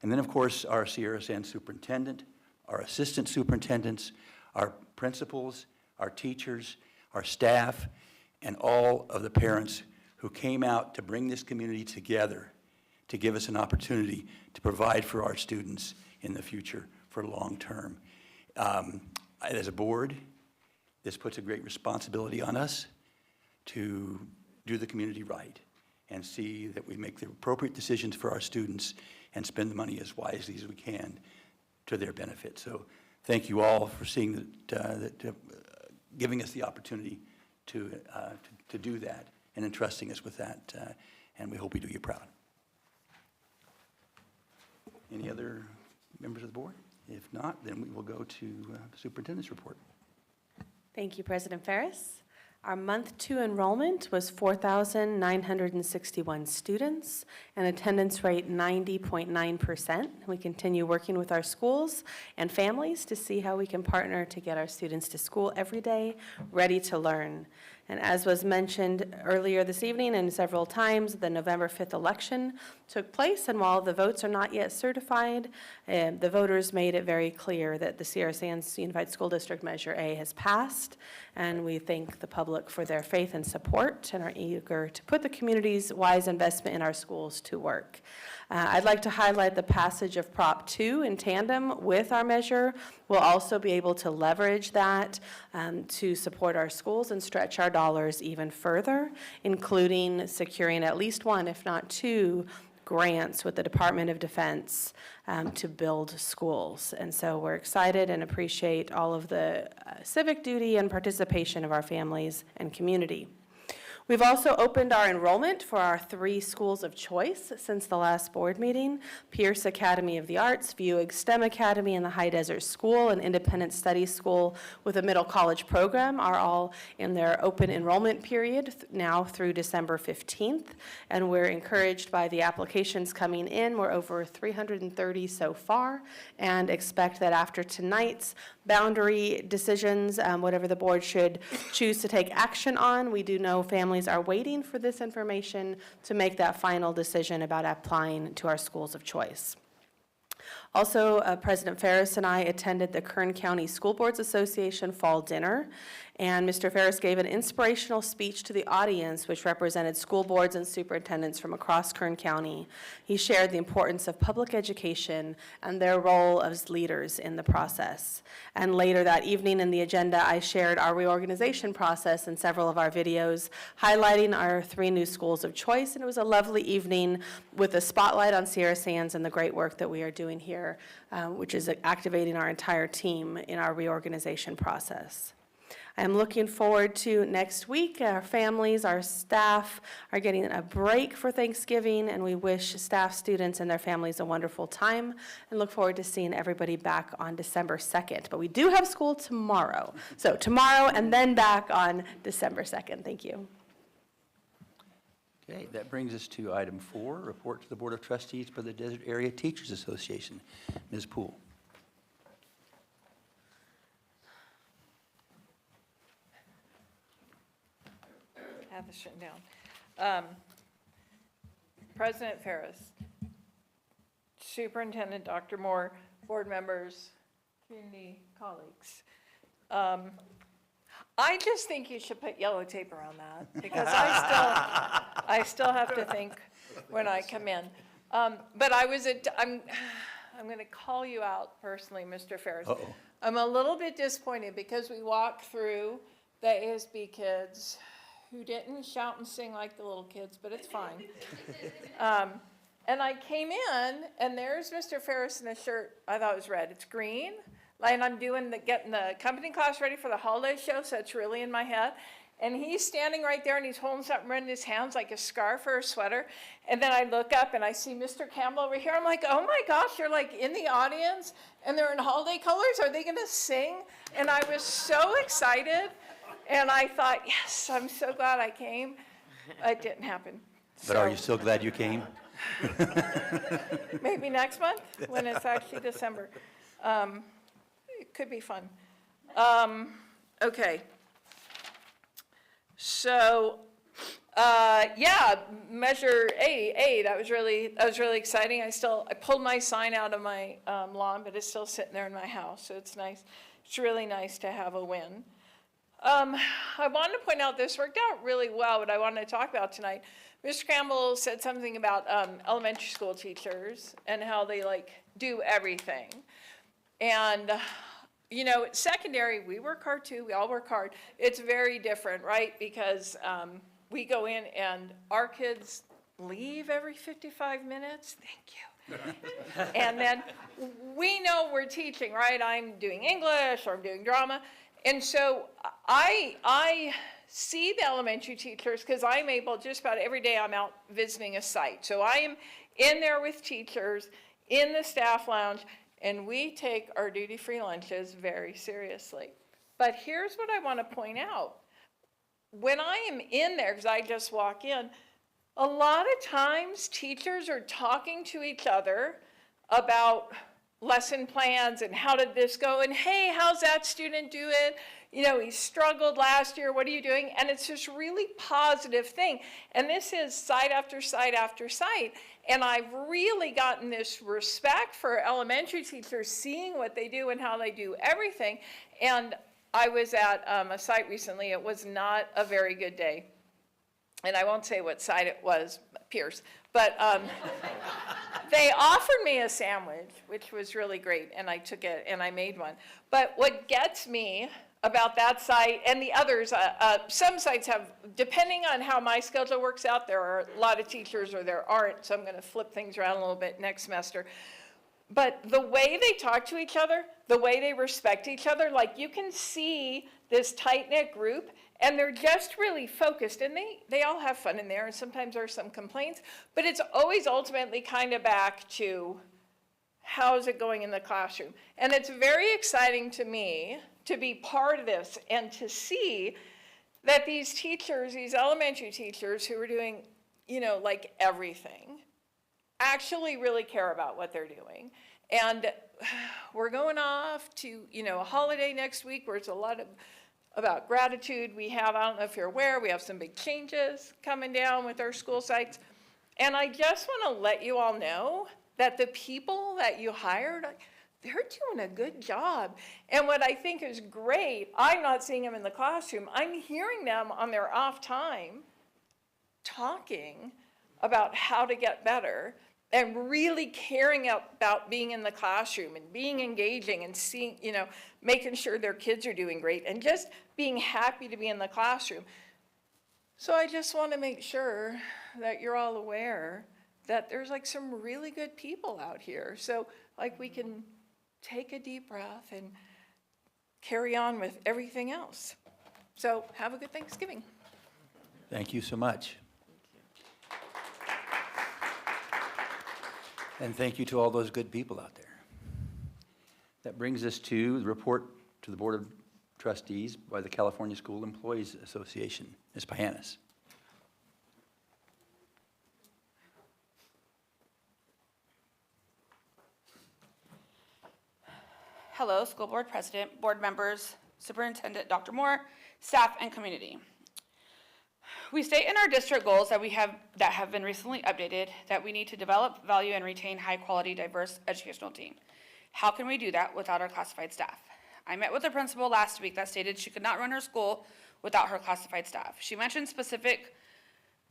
And then, of course, our Sierra Sands superintendent, our assistant superintendents, our principals, our teachers, our staff, and all of the parents who came out to bring this community together to give us an opportunity to provide for our students in the future for long term. As a board, this puts a great responsibility on us to do the community right and see that we make the appropriate decisions for our students and spend the money as wisely as we can to their benefit. So thank you all for seeing giving us the opportunity to do that and entrusting us with that, and we hope we do you proud. Any other members of the board? If not, then we will go to the superintendent's report. Thank you, President Ferris. Our month 2 enrollment was 4,961 students, and attendance rate 90.9%. We continue working with our schools and families to see how we can partner to get our students to school every day, ready to learn. And as was mentioned earlier this evening and several times, the November 5th election took place, and while the votes are not yet certified, the voters made it very clear that the Sierra Sands Unified School District Measure A has passed, and we thank the public for their faith and support and are eager to put the community's wise investment in our schools to work. I'd like to highlight the passage of Prop 2 in tandem with our measure. We'll also be able to leverage that to support our schools and stretch our dollars even further, including securing at least 1, if not 2, grants with the Department of Defense to build schools. And so we're excited and appreciate all of the civic duty and participation of our families and community. We've also opened our enrollment for our 3 schools of choice since the last board meeting: Pierce Academy of the Arts, Vuig STEM Academy, and the High Desert School, an independent study school with a middle college program, are all in their open enrollment period now through December 15th. And we're encouraged by the applications coming in. We're over 330 so far, and expect that after tonight's boundary decisions, whatever the board should choose to take action on, we do know families are waiting for this information to make that final decision about applying to our schools of choice. Also, President Ferris and I attended the Kern County School Boards Association Fall Dinner, and Mr. Ferris gave an inspirational speech to the audience, which represented school boards and superintendents from across Kern County. He shared the importance of public education and their role as leaders in the process. And later that evening in the agenda, I shared our reorganization process in several of our videos, highlighting our 3 new schools of choice, and it was a lovely evening with a spotlight on Sierra Sands and the great work that we are doing here, which is activating our entire team in our reorganization process. I'm looking forward to next week. Our families, our staff are getting a break for Thanksgiving, and we wish staff, students, and their families a wonderful time, and look forward to seeing everybody back on December 2nd. But we do have school tomorrow. So tomorrow and then back on December 2nd. Thank you. Okay, that brings us to item 4, report to the Board of Trustees for the Desert Area Teachers Association. Ms. Poole. Have this written down. President Ferris, Superintendent Dr. Moore, board members, community colleagues. I just think you should put yellow tape around that, because I still have to think when I come in. But I'm going to call you out personally, Mr. Ferris. Uh-oh. I'm a little bit disappointed because we walked through the ASB kids who didn't shout and sing like the little kids, but it's fine. And I came in, and there's Mr. Ferris in a shirt, I thought it was red, it's green. And I'm getting the company class ready for the holiday show, so it's really in my head. And he's standing right there, and he's holding something red in his hands, like a scarf or a sweater. And then I look up, and I see Mr. Campbell over here. I'm like, oh my gosh, you're like in the audience, and they're in holiday colors. Are they gonna sing? And I was so excited. And I thought, yes, I'm so glad I came. It didn't happen. But are you still glad you came? Maybe next month, when it's actually December. It could be fun. Okay. So, yeah, Measure A, that was really exciting. I pulled my sign out of my lawn, but it's still sitting there in my house, so it's nice. It's really nice to have a win. I wanted to point out this worked out really well, what I wanted to talk about tonight. Mr. Campbell said something about elementary school teachers and how they do everything. And, you know, at secondary, we work hard too, we all work hard. It's very different, right? Because we go in and our kids leave every 55 minutes. Thank you. And then we know we're teaching, right? I'm doing English or I'm doing drama. And so I see the elementary teachers because I'm able, just about every day I'm out visiting a site. So I am in there with teachers in the staff lounge, and we take our duty-free lunches very seriously. But here's what I want to point out. When I am in there, because I just walk in, a lot of times teachers are talking to each other about lesson plans and how did this go, and hey, how's that student doing? You know, he struggled last year, what are you doing? And it's this really positive thing. And this is site after site after site. And I've really gotten this respect for elementary teachers, seeing what they do and how they do everything. And I was at a site recently, it was not a very good day. And I won't say what site it was, Pierce, but they offered me a sandwich, which was really great, and I took it and I made one. But what gets me about that site and the others, some sites have, depending on how my schedule works out, there are a lot of teachers or there aren't, so I'm going to flip things around a little bit next semester. But the way they talk to each other, the way they respect each other, like you can see this tight-knit group, And they're just really focused, and they all have fun in there, and sometimes there are some complaints, but it's always ultimately kind of back to how is it going in the classroom. And it's very exciting to me to be part of this and to see that these teachers, these elementary teachers who are doing, you know, like everything, actually really care about what they're doing. And we're going off to, you know, a holiday next week where it's a lot about gratitude. We have, I don't know if you're aware, we have some big changes coming down with our school sites. And I just want to let you all know that the people that you hired, they're doing a good job. And what I think is great, I'm not seeing them in the classroom, I'm hearing them on their off time talking about how to get better and really caring about being in the classroom and being engaging and seeing, you know, making sure their kids are doing great and just being happy to be in the classroom. So I just want to make sure that you're all aware that there's like some really good people out here. So like we can take a deep breath and carry on with everything else. So have a good Thanksgiving. Thank you so much. And thank you to all those good people out there. That brings us to the report to the Board of Trustees by the California School Employees Association. Ms. Payanis. Hello, School Board President, board members, Superintendent Dr. Moore, staff, and community. We state in our district goals that have been recently updated that we need to develop, value, and retain high-quality, diverse educational team. How can we do that without our classified staff? I met with a principal last week that stated she could not run her school without her classified staff. She mentioned specific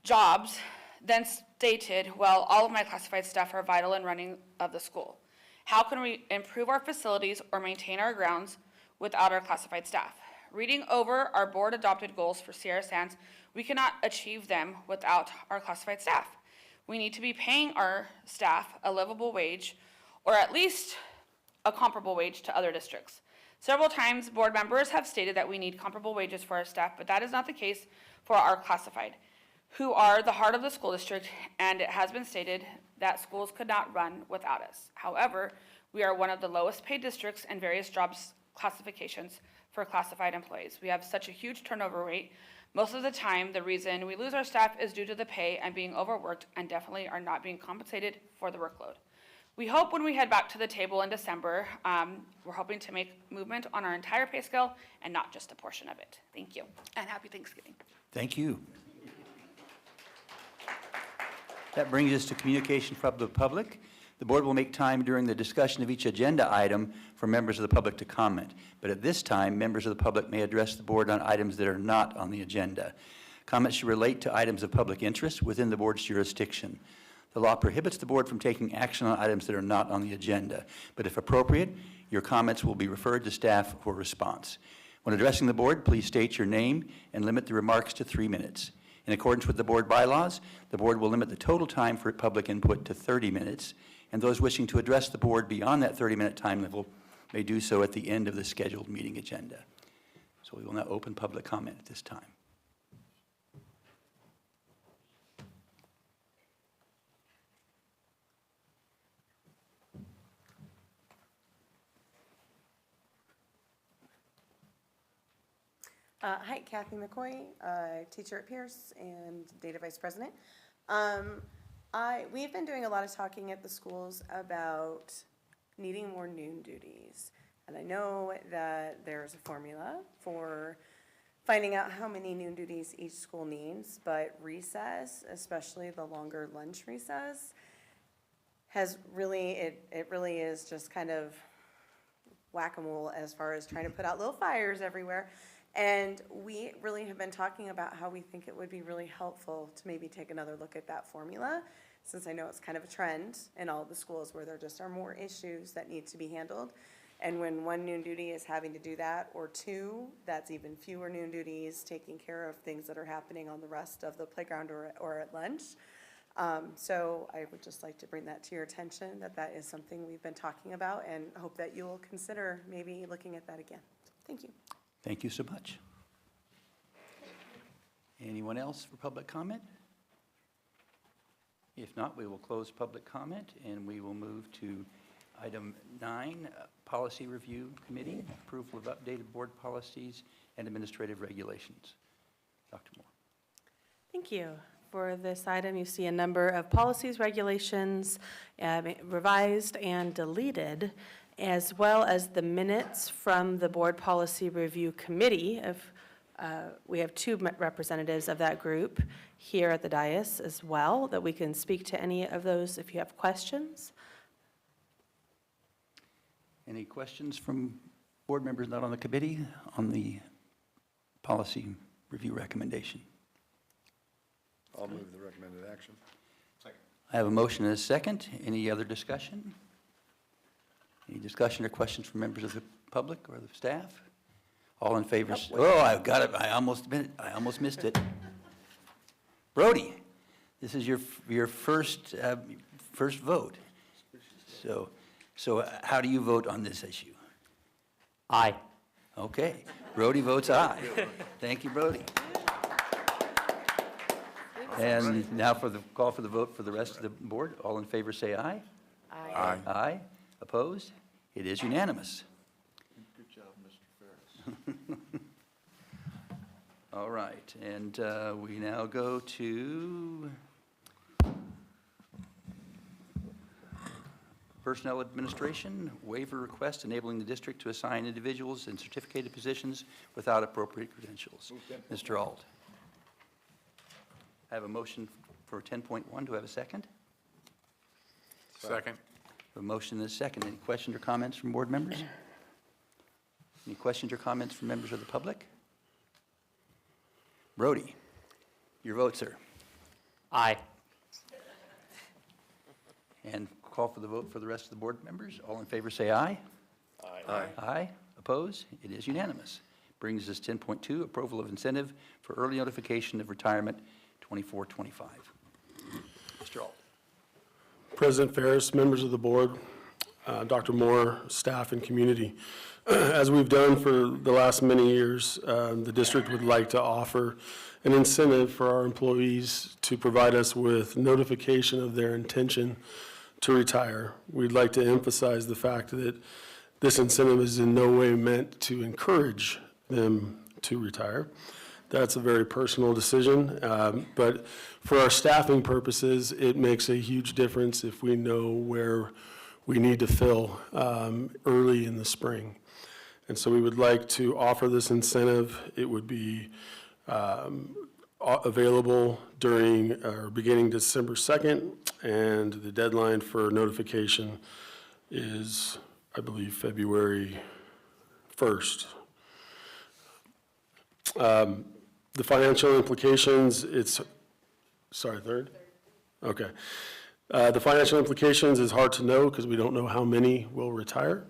jobs, then stated, well, all of my classified staff are vital in running of the school. How can we improve our facilities or maintain our grounds without our classified staff? Reading over our board-adopted goals for Sierra Sands, we cannot achieve them without our classified staff. We need to be paying our staff a livable wage, or at least a comparable wage to other districts. Several times, board members have stated that we need comparable wages for our staff, but that is not the case for our classified, who are the heart of the school district, and it has been stated that schools could not run without us. However, we are one of the lowest paid districts in various jobs classifications for classified employees. We have such a huge turnover rate. Most of the time, the reason we lose our staff is due to the pay and being overworked, and definitely are not being compensated for the workload. We hope when we head back to the table in December, we're hoping to make movement on our entire pay scale and not just a portion of it. Thank you, and happy Thanksgiving. Thank you. That brings us to communication from the public. The board will make time during the discussion of each agenda item for members of the public to comment. But at this time, members of the public may address the board on items that are not on the agenda. Comments should relate to items of public interest within the board's jurisdiction. The law prohibits the board from taking action on items that are not on the agenda. But if appropriate, your comments will be referred to staff for response. When addressing the board, please state your name and limit the remarks to 3 minutes. In accordance with the board bylaws, the board will limit the total time for public input to 30 minutes, and those wishing to address the board beyond that 30-minute time level may do so at the end of the scheduled meeting agenda. So we will now open public comment at this time. Hi, Kathy McCoy, teacher at Pierce and data vice president. We've been doing a lot of talking at the schools about needing more noon duties. And I know that there's a formula for finding out how many noon duties each school needs, but recess, especially the longer lunch recess, has really, it really is just kind of whack-a-mole as far as trying to put out little fires everywhere. And we really have been talking about how we think it would be really helpful to maybe take another look at that formula, since I know it's kind of a trend in all the schools where there just are more issues that need to be handled. And when one noon duty is having to do that, or two, that's even fewer noon duties taking care of things that are happening on the rest of the playground or at lunch. So I would just like to bring that to your attention, that that is something we've been talking about, and hope that you will consider maybe looking at that again. Thank you. Thank you so much. Anyone else for public comment? If not, we will close public comment, and we will move to item 9, Policy Review Committee, approval of updated board policies and administrative regulations. Dr. Moore. Thank you. For this item, you see a number of policies, regulations, revised and deleted, as well as the minutes from the Board Policy Review Committee. We have 2 representatives of that group here at the dais as well, that we can speak to any of those if you have questions. Any questions from board members not on the committee on the policy review recommendation? I'll move the recommended action. I have a motion and a second. Any other discussion? Any discussion or questions from members of the public or the staff? All in favor? Oh, I've got it. I almost missed it. Brody, this is your first vote. So how do you vote on this issue? Aye. Okay. Brody votes aye. Thank you, Brody. And now for the call for the vote for the rest of the board. All in favor say aye. Aye. Aye. Opposed? It is unanimous. Good job, Mr. Ferris. All right, and we now go to Personnel Administration, waiver request enabling the district to assign individuals in certificated positions without appropriate credentials. Mr. Alt. I have a motion for 10.1. Do I have a second? Second. A motion and a second. Any questions or comments from board members? Any questions or comments from members of the public? Brody, your vote, sir. Aye. And call for the vote for the rest of the board members. All in favor say aye. Aye. Aye. Opposed? It is unanimous. Brings us 10.2, approval of incentive for early notification of retirement 24-25. Mr. Alt. President Ferris, members of the board, Dr. Moore, staff, and community. As we've done for the last many years, the district would like to offer an incentive for our employees to provide us with notification of their intention to retire. We'd like to emphasize the fact that this incentive is in no way meant to encourage them to retire. That's a very personal decision, but for our staffing purposes, it makes a huge difference if we know where we need to fill early in the spring. And so we would like to offer this incentive. It would be available during or beginning December 2nd, and the deadline for notification is, I believe, February 1st. The financial implications, third? Okay. The financial implications is hard to know because we don't know how many will retire.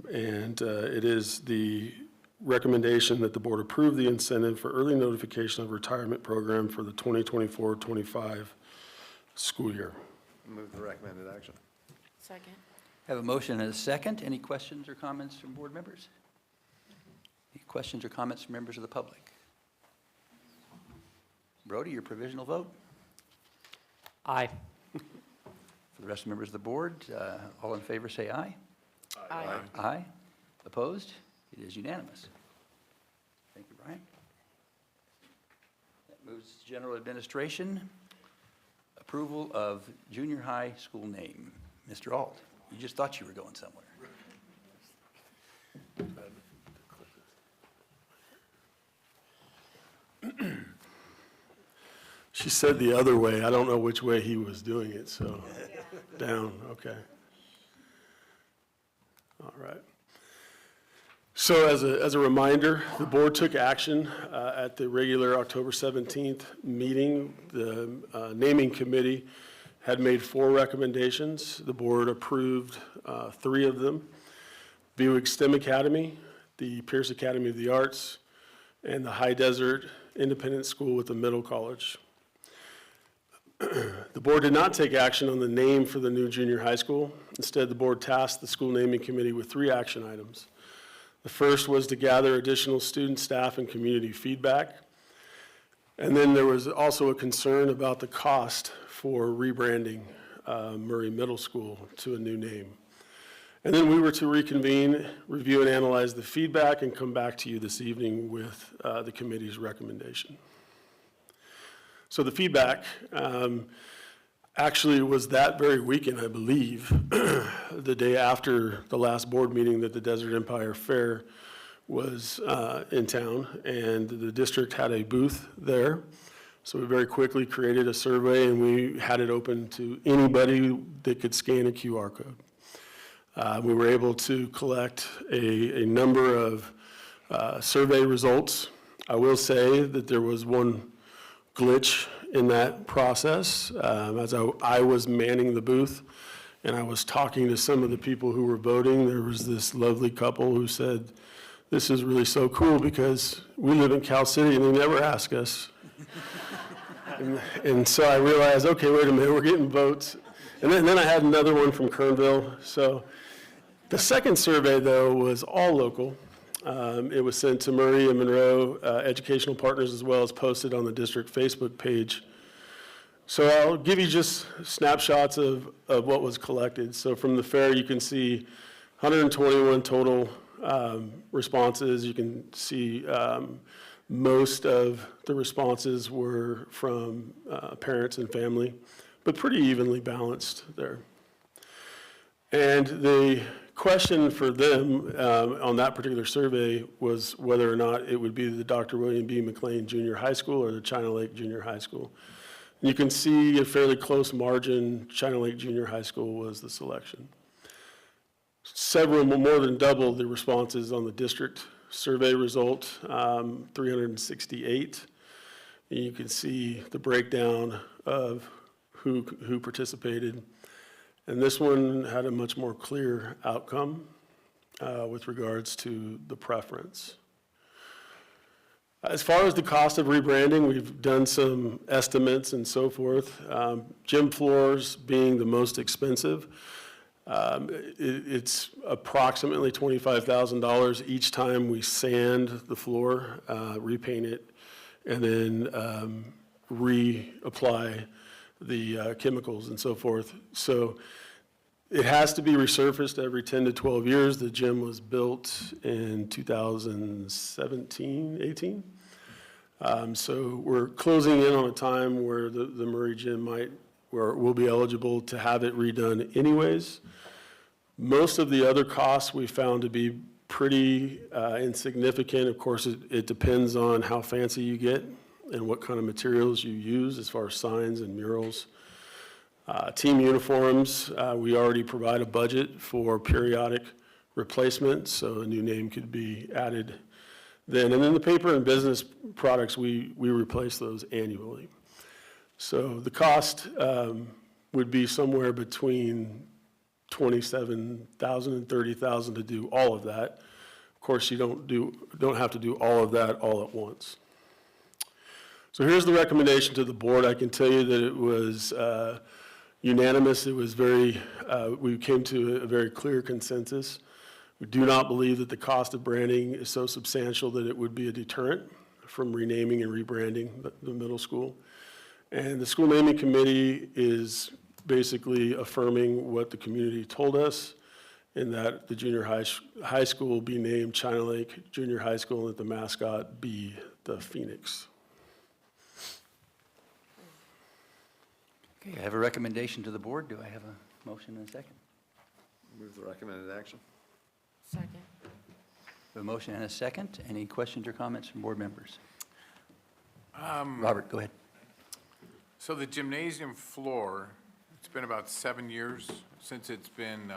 It is the recommendation that the board approve the incentive for early notification of retirement program for the 2024-25 school year. Move the recommended action. Second. Have a motion and a second. Any questions or comments from board members? Any questions or comments from members of the public? Brody, your provisional vote? Aye. For the rest of the members of the board, all in favor say aye. Aye. Aye. Opposed? It is unanimous. Thank you, Brian. That moves to general administration. Approval of junior high school name. Mr. Alt, you just thought you were going somewhere. She said the other way. I don't know which way he was doing it, so down, okay. All right. So as a reminder, the board took action at the regular October 17th meeting. The naming committee had made 4 recommendations. The board approved 3 of them. Buick STEM Academy, the Pierce Academy of the Arts, and the High Desert Independent School with a middle college. The board did not take action on the name for the new junior high school. Instead, the board tasked the school naming committee with 3 action items. The first was to gather additional student, staff, and community feedback. And then there was also a concern about the cost for rebranding Murray Middle School to a new name. And then we were to reconvene, review and analyze the feedback, and come back to you this evening with the committee's recommendation. So the feedback actually was that very weekend, I believe, the day after the last board meeting, that the Desert Empire Fair was in town, and the district had a booth there. So we very quickly created a survey, and we had it open to anybody that could scan a QR code. We were able to collect a number of survey results. I will say that there was one glitch in that process. As I was manning the booth and I was talking to some of the people who were voting, there was this lovely couple who said, "This is really so cool because we live in Cal City and they never ask us." And so I realized, okay, wait a minute, we're getting votes. And then I had another one from Kernville. So the second survey, though, was all local. It was sent to Murray and Monroe educational partners, as well as posted on the district Facebook page. So I'll give you just snapshots of what was collected. So from the fair, you can see 121 total responses. You can see most of the responses were from parents and family, but pretty evenly balanced there. And the question for them on that particular survey was whether or not it would be the Dr. William B. McLean Junior High School or the China Lake Junior High School. And you can see a fairly close margin. China Lake Junior High School was the selection. Several, more than double the responses on the district survey result, 368. And you can see the breakdown of who participated. And this one had a much more clear outcome with regards to the preference. As far as the cost of rebranding, we've done some estimates and so forth. Gym floors being the most expensive. It's approximately $25,000 each time we sand the floor, repaint it, and then reapply the chemicals and so forth. So it has to be resurfaced every 10 to 12 years. The gym was built in 2017, 18. So we're closing in on a time where the Murray Gym will be eligible to have it redone anyways. Most of the other costs we found to be pretty insignificant. Of course, it depends on how fancy you get and what kind of materials you use as far as signs and murals. Team uniforms, we already provide a budget for periodic replacement, so a new name could be added then. And then the paper and business products, we replace those annually. So the cost would be somewhere between $27,000 and $30,000 to do all of that. Of course, you don't have to do all of that all at once. So here's the recommendation to the board. I can tell you that it was unanimous. It was we came to a very clear consensus. We do not believe that the cost of branding is so substantial that it would be a deterrent from renaming and rebranding the middle school. And the school naming committee is basically affirming what the community told us, in that the junior high school will be named China Lake Junior High School, and that the mascot be the Phoenix. Okay, I have a recommendation to the board. Do I have a motion and a second? Move the recommended action. Second. A motion and a second. Any questions or comments from board members? Robert, go ahead. So the gymnasium floor, it's been about 7 years since it's been,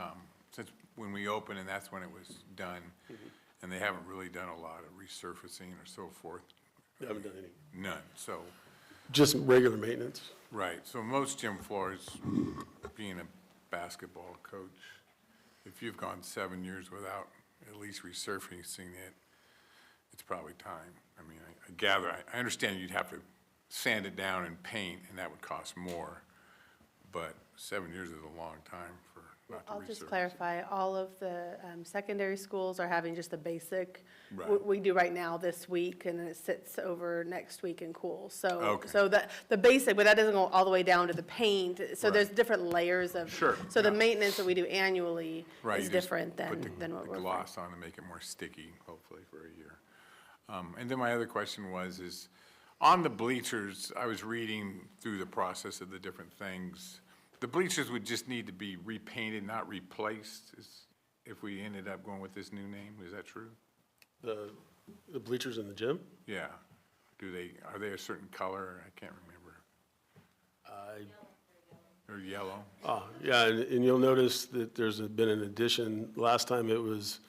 since when we opened, and that's when it was done. And they haven't really done a lot of resurfacing or so forth. We haven't done any. None, so. Just regular maintenance. Right, so most gym floors, being a basketball coach, if you've gone 7 years without at least resurfacing it, it's probably time. I mean, I gather, I understand you'd have to sand it down and paint, and that would cost more, but 7 years is a long time for not to I'll just resurface it. clarify, all of the secondary schools are having just the basic. Right. We do right now this week, and then it sits over next week in cool. So, Okay. so the basic, but that doesn't go all the way down to the paint. So there's Right. different layers of. Sure, So the yeah. maintenance that we do annually Right, is you just different put than what the we're. gloss on to make it more sticky, hopefully, for a year. And then my other question is, on the bleachers, I was reading through the process of the different things. The bleachers would just need to be repainted, not replaced, if we ended up going with this new name, is that true? The bleachers in the gym? Yeah. Are they a certain color? I can't remember. Or yellow? Yeah, and you'll notice that there's been an addition. Last time it was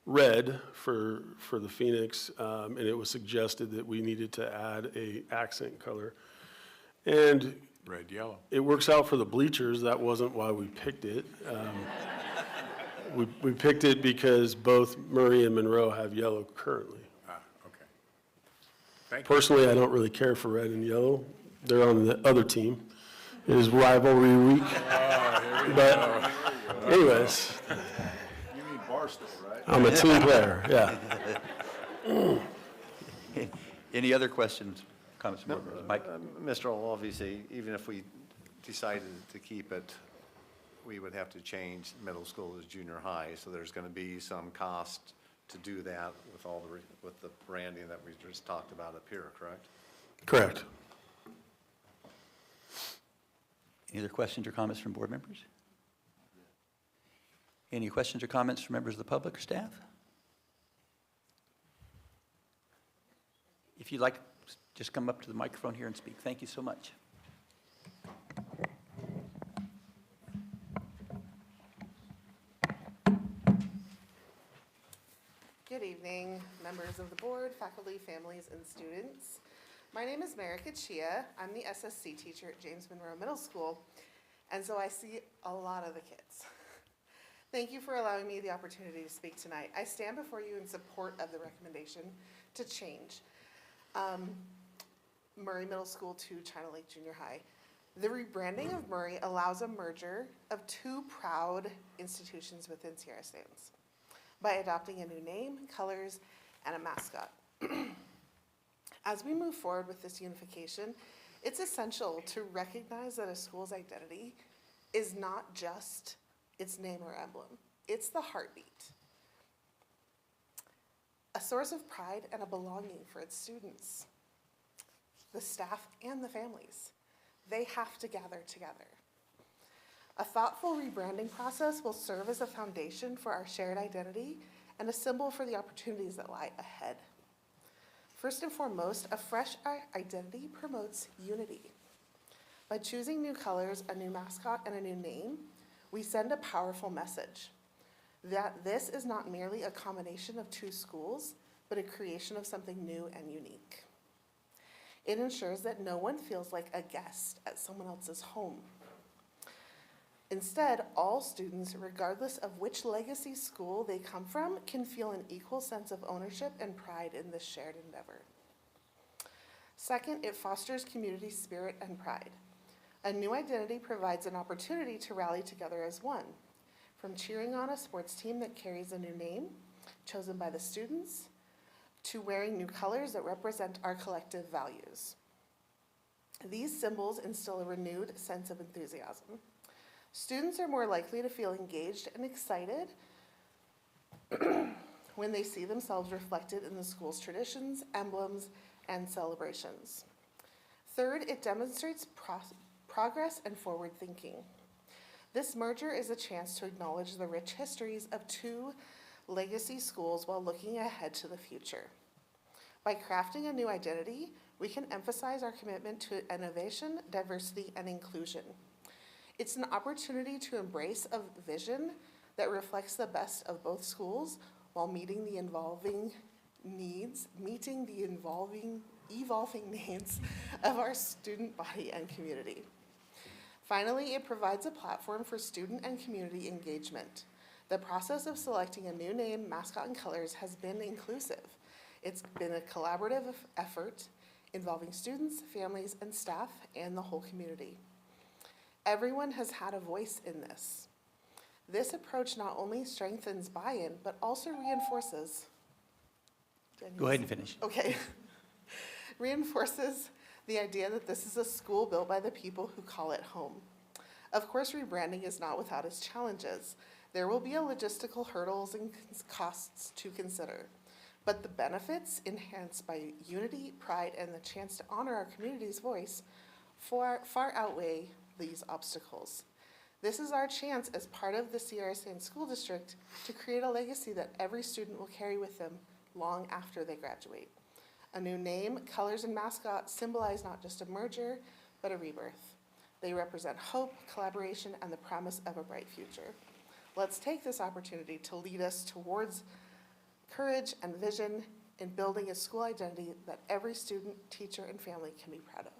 red for the Phoenix, and it was suggested that we needed to add a accent color. And Red, yellow. it works out for the bleachers. That wasn't why we picked it. We picked it because both Murray and Monroe have yellow currently. Okay. Thank you. Personally, I don't really care for red and yellow. They're on the other team. It is rivalry week. But anyways, You mean Barstool, right? I'm a team player, yeah. Any other questions, comments from board members? Mike? Mr. Olvese, even if we decided to keep it, we would have to change middle school to junior high, so there's going to be some cost to do that with all with the branding that we just talked about up here, correct? Correct. Any other questions or comments from board members? Any questions or comments from members of the public or staff? If you'd like, just come up to the microphone here and speak. Thank you so much. Good evening, members of the board, faculty, families, and students. My name is Marika Chia. I'm the SSC teacher at James Monroe Middle School, and so I see a lot of the kids. Thank you for allowing me the opportunity to speak tonight. I stand before you in support of the recommendation to change Murray Middle School to China Lake Junior High. The rebranding of Murray allows a merger of two proud institutions within Sierra Stands by adopting a new name, colors, and a mascot. As we move forward with this unification, it's essential to recognize that a school's identity is not just its name or emblem, it's the heartbeat. A source of pride and a belonging for its students, the staff, and the families. They have to gather together. A thoughtful rebranding process will serve as a foundation for our shared identity and a symbol for the opportunities that lie ahead. First and foremost, a fresh identity promotes unity. By choosing new colors, a new mascot, and a new name, we send a powerful message that this is not merely a combination of two schools, but a creation of something new and unique. It ensures that no one feels like a guest at someone else's home. Instead, all students, regardless of which legacy school they come from, can feel an equal sense of ownership and pride in this shared endeavor. Second, it fosters community spirit and pride. A new identity provides an opportunity to rally together as one, from cheering on a sports team that carries a new name, chosen by the students, to wearing new colors that represent our collective values. These symbols instill a renewed sense of enthusiasm. Students are more likely to feel engaged and excited when they see themselves reflected in the school's traditions, emblems, and celebrations. Third, it demonstrates progress and forward thinking. This merger is a chance to acknowledge the rich histories of two legacy schools while looking ahead to the future. By crafting a new identity, we can emphasize our commitment to innovation, diversity, and inclusion. It's an opportunity to embrace a vision that reflects the best of both schools while meeting the evolving needs of our student body and community. Finally, it provides a platform for student and community engagement. The process of selecting a new name, mascot, and colors has been inclusive. It's been a collaborative effort involving students, families, and staff, and the whole community. Everyone has had a voice in this. This approach not only strengthens buy-in, but also reinforces. Go ahead and finish. Okay. Reinforces the idea that this is a school built by the people who call it home. Of course, rebranding is not without its challenges. There will be logistical hurdles and costs to consider. But the benefits enhanced by unity, pride, and the chance to honor our community's voice far outweigh these obstacles. This is our chance as part of the Sierra Sands School District to create a legacy that every student will carry with them long after they graduate. A new name, colors, and mascot symbolize not just a merger, but a rebirth. They represent hope, collaboration, and the promise of a bright future. Let's take this opportunity to lead us towards courage and vision in building a school identity that every student, teacher, and family can be proud of.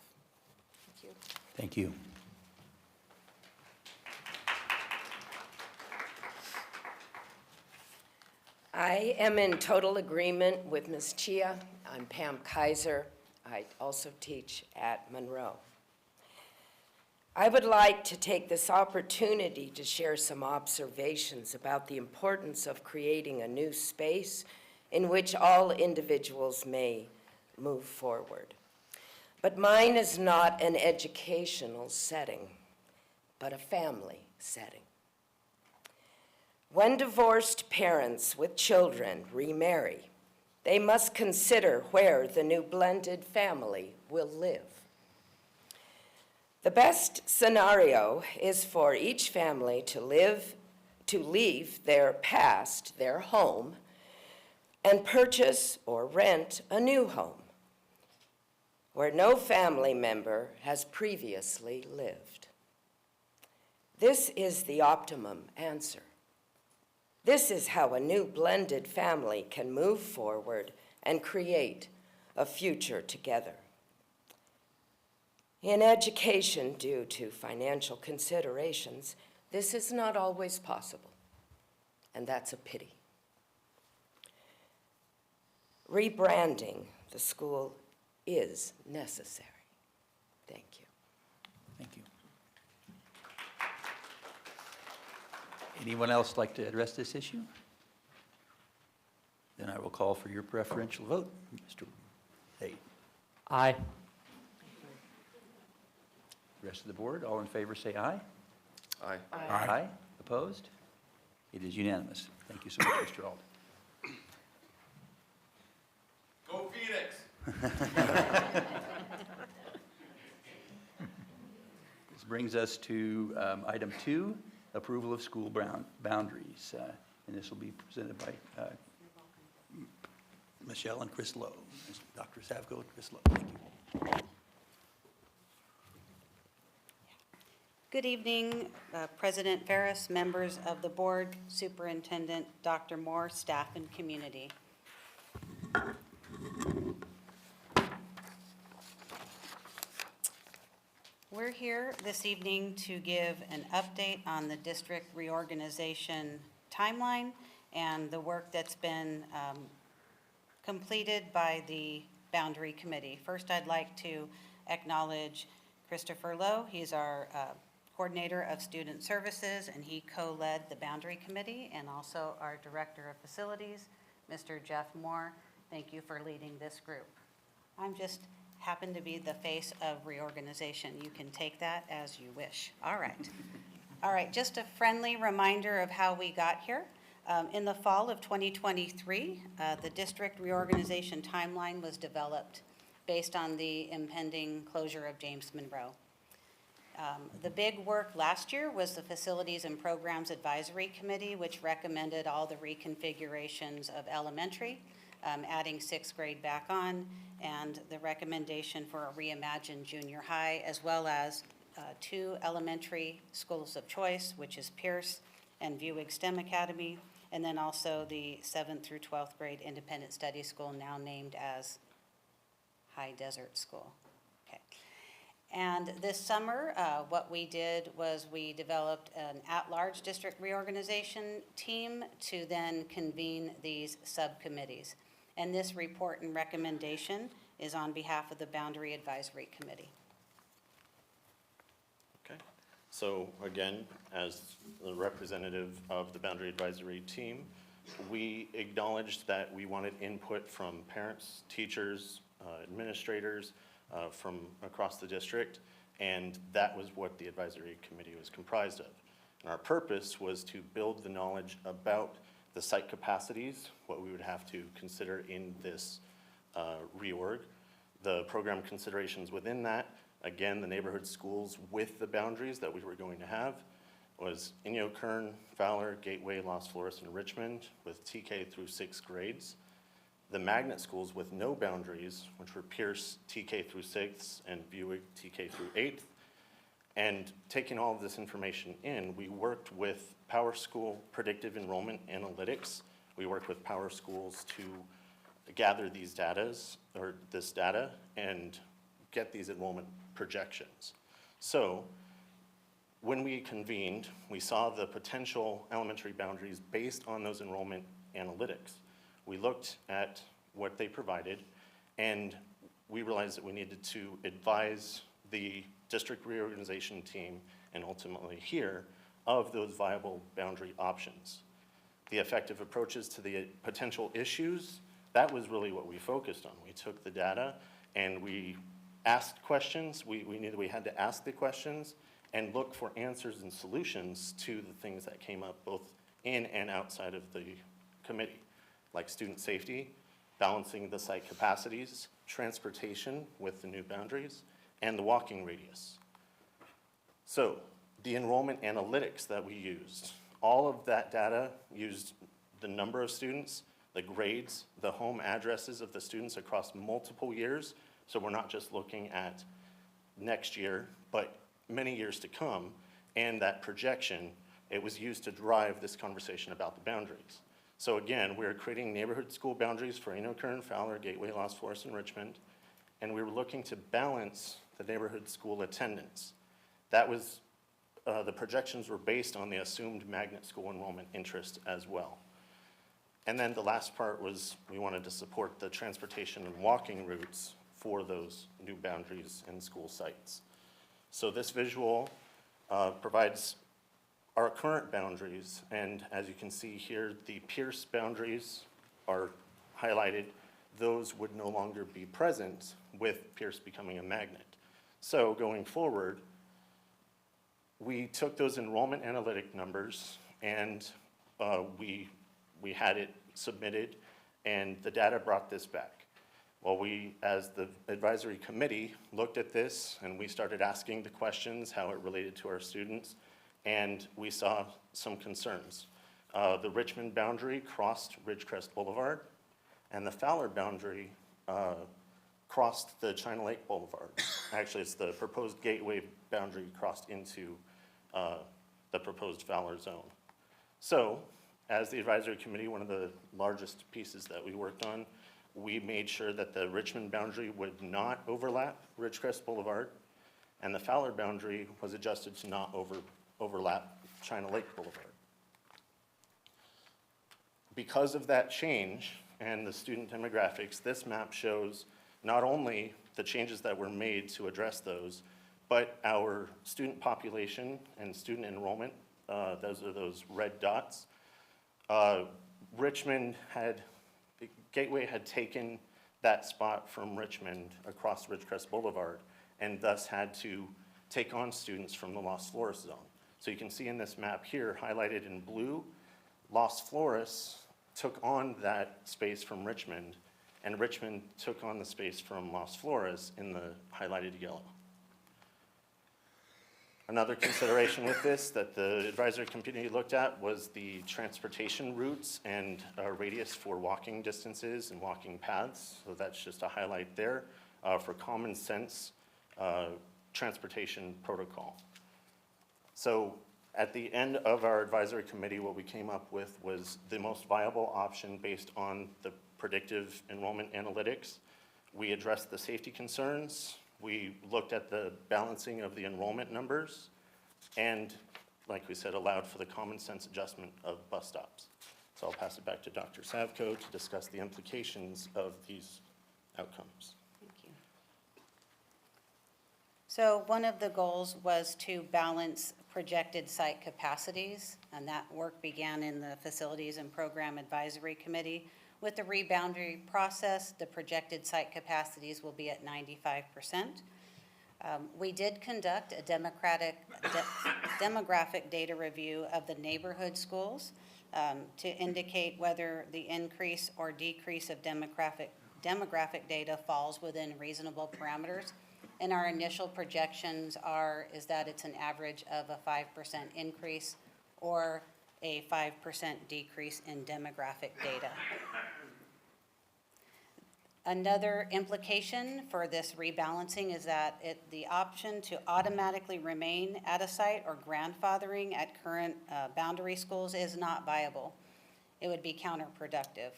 Thank you. Thank you. I am in total agreement with Ms. Chia. I'm Pam Kaiser. I also teach at Monroe. I would like to take this opportunity to share some observations about the importance of creating a new space in which all individuals may move forward. But mine is not an educational setting, but a family setting. When divorced parents with children remarry, they must consider where the new blended family will live. The best scenario is for each family to leave their past, their home, and purchase or rent a new home where no family member has previously lived. This is the optimum answer. This is how a new blended family can move forward and create a future together. In education, due to financial considerations, this is not always possible, and that's a pity. Rebranding the school is necessary. Thank you. Thank you. Anyone else like to address this issue? Then I will call for your preferential vote. Mr. Hay. Aye. The rest of the board, all in favor, say aye. Aye. Aye. Opposed? It is unanimous. Thank you so much, Mr. Auld. Go Phoenix! This brings us to item 2, approval of school boundaries. And this will be presented by Michelle and Chris Lowe. Dr. Savko and Chris Lowe. Thank you. Good evening, President Ferris, members of the board, Superintendent Dr. Moore, staff, and community. We're here this evening to give an update on the district reorganization timeline and the work that's been completed by the Boundary Committee. First, I'd like to acknowledge Christopher Lowe. He's our Coordinator of Student Services, and he co-led the Boundary Committee, and also our Director of Facilities, Mr. Jeff Moore. Thank you for leading this group. I'm just happen to be the face of reorganization. You can take that as you wish. All right. All right, just a friendly reminder of how we got here. In the fall of 2023, the district reorganization timeline was developed based on the impending closure of James Monroe. The big work last year was the Facilities and Programs Advisory Committee, which recommended all the reconfigurations of elementary, adding 6th grade back on, and the recommendation for a reimagined junior high, as well as 2 elementary schools of choice, which is Pierce and Buick STEM Academy, and then also the 7th through 12th grade independent study school, now named as High Desert School. Okay. And this summer, what we did was we developed an at-large district reorganization team to then convene these subcommittees. And this report and recommendation is on behalf of the Boundary Advisory Committee. Okay. So again, as the representative of the Boundary Advisory Team, we acknowledged that we wanted input from parents, teachers, administrators from across the district, and that was what the advisory committee was comprised of. And our purpose was to build the knowledge about the site capacities, what we would have to consider in this reorg, the program considerations within that. Again, the neighborhood schools with the boundaries that we were going to have was Inyo, Kern, Fowler, Gateway, Los Flores, and Richmond with TK through 6th grades. The magnet schools with no boundaries, which were Pierce, TK through 6th, and Buick, TK through 8th. And taking all of this information in, we worked with Power School Predictive Enrollment Analytics. We worked with Power Schools to gather these this data and get these enrollment projections. So when we convened, we saw the potential elementary boundaries based on those enrollment analytics. We looked at what they provided, and we realized that we needed to advise the district reorganization team and ultimately here of those viable boundary options. The effective approaches to the potential issues, that was really what we focused on. We took the data and we asked questions. We knew that we had to ask the questions and look for answers and solutions to the things that came up both in and outside of the committee, like student safety, balancing the site capacities, transportation with the new boundaries, and the walking radius. So the enrollment analytics that we used, all of that data used the number of students, the grades, the home addresses of the students across multiple years. So we're not just looking at next year, but many years to come. And that projection, it was used to drive this conversation about the boundaries. So again, we're creating neighborhood school boundaries for Inyo, Kern, Fowler, Gateway, Los Flores, and Richmond. And we were looking to balance the neighborhood school attendance. That was, the projections were based on the assumed magnet school enrollment interest as well. And then the last part was we wanted to support the transportation and walking routes for those new boundaries and school sites. So this visual provides our current boundaries, and as you can see here, the Pierce boundaries are highlighted. Those would no longer be present with Pierce becoming a magnet. So going forward, we took those enrollment analytic numbers and we had it submitted, and the data brought this back. Well, we, as the advisory committee, looked at this and we started asking the questions, how it related to our students, and we saw some concerns. The Richmond boundary crossed Ridgecrest Boulevard, and the Fowler boundary crossed the China Lake Boulevard. Actually, it's the proposed Gateway boundary crossed into the proposed Fowler zone. So, as the advisory committee, one of the largest pieces that we worked on, we made sure that the Richmond boundary would not overlap Ridgecrest Boulevard, and the Fowler boundary was adjusted to not overlap China Lake Boulevard. Because of that change and the student demographics, this map shows not only the changes that were made to address those, but our student population and student enrollment, those are those red dots. Gateway had taken that spot from Richmond across Ridgecrest Boulevard and thus had to take on students from the Los Flores zone. So you can see in this map here, highlighted in blue, Los Flores took on that space from Richmond, and Richmond took on the space from Los Flores in the highlighted yellow. Another consideration with this that the advisory committee looked at was the transportation routes and radius for walking distances and walking paths. So that's just a highlight there for common sense transportation protocol. So at the end of our advisory committee, what we came up with was the most viable option based on the predictive enrollment analytics. We addressed the safety concerns. We looked at the balancing of the enrollment numbers and, like we said, allowed for the common sense adjustment of bus stops. So I'll pass it back to Dr. Savko to discuss the implications of these outcomes. Thank you. So one of the goals was to balance projected site capacities, and that work began in the Facilities and Program Advisory Committee. With the reboundary process, the projected site capacities will be at 95%. We did conduct a demographic data review of the neighborhood schools to indicate whether the increase or decrease of demographic data falls within reasonable parameters. And our initial projections is that it's an average of a 5% increase or a 5% decrease in demographic data. Another implication for this rebalancing is that the option to automatically remain at a site or grandfathering at current boundary schools is not viable. It would be counterproductive.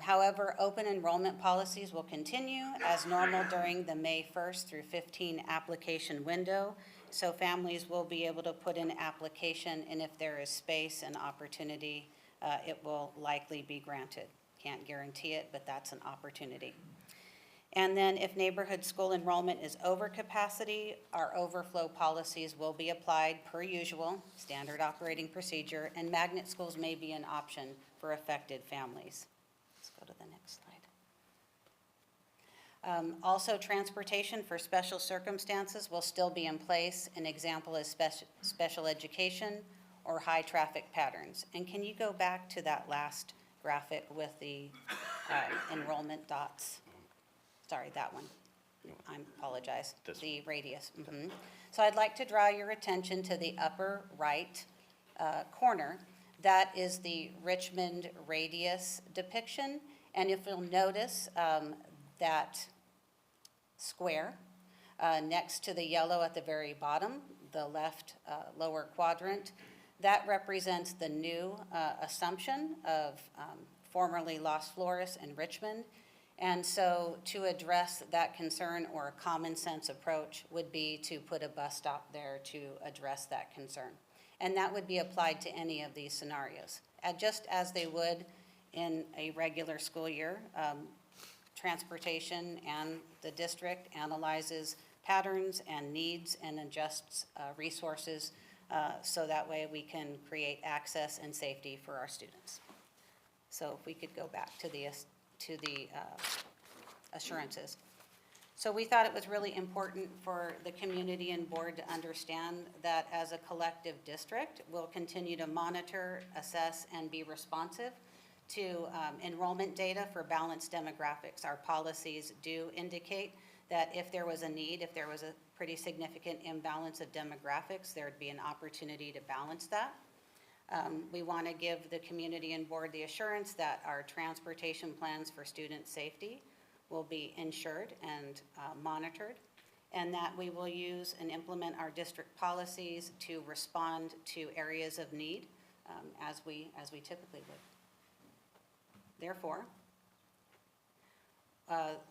However, open enrollment policies will continue as normal during the May 1st through 15 application window. So families will be able to put in application, and if there is space and opportunity, it will likely be granted. Can't guarantee it, but that's an opportunity. And then if neighborhood school enrollment is over capacity, our overflow policies will be applied per usual, standard operating procedure, and magnet schools may be an option for affected families. Let's go to the next slide. Also, transportation for special circumstances will still be in place. An example is special education or high traffic patterns. And can you go back to that last graphic with the enrollment dots? Sorry, that one. I apologize. The radius. So I'd like to draw your attention to the upper right corner. That is the Richmond radius depiction. And if you'll notice that square next to the yellow at the very bottom, the left lower quadrant, that represents the new assumption of formerly Los Flores and Richmond. And so to address that concern, or a common sense approach would be to put a bus stop there to address that concern. And that would be applied to any of these scenarios. Just as they would in a regular school year, transportation and the district analyzes patterns and needs and adjusts resources so that way we can create access and safety for our students. So if we could go back to the assurances. So we thought it was really important for the community and board to understand that as a collective district, we'll continue to monitor, assess, and be responsive to enrollment data for balanced demographics. Our policies do indicate that if there was a need, if there was a pretty significant imbalance of demographics, there would be an opportunity to balance that. We want to give the community and board the assurance that our transportation plans for student safety will be ensured and monitored, and that we will use and implement our district policies to respond to areas of need as we typically would. Therefore,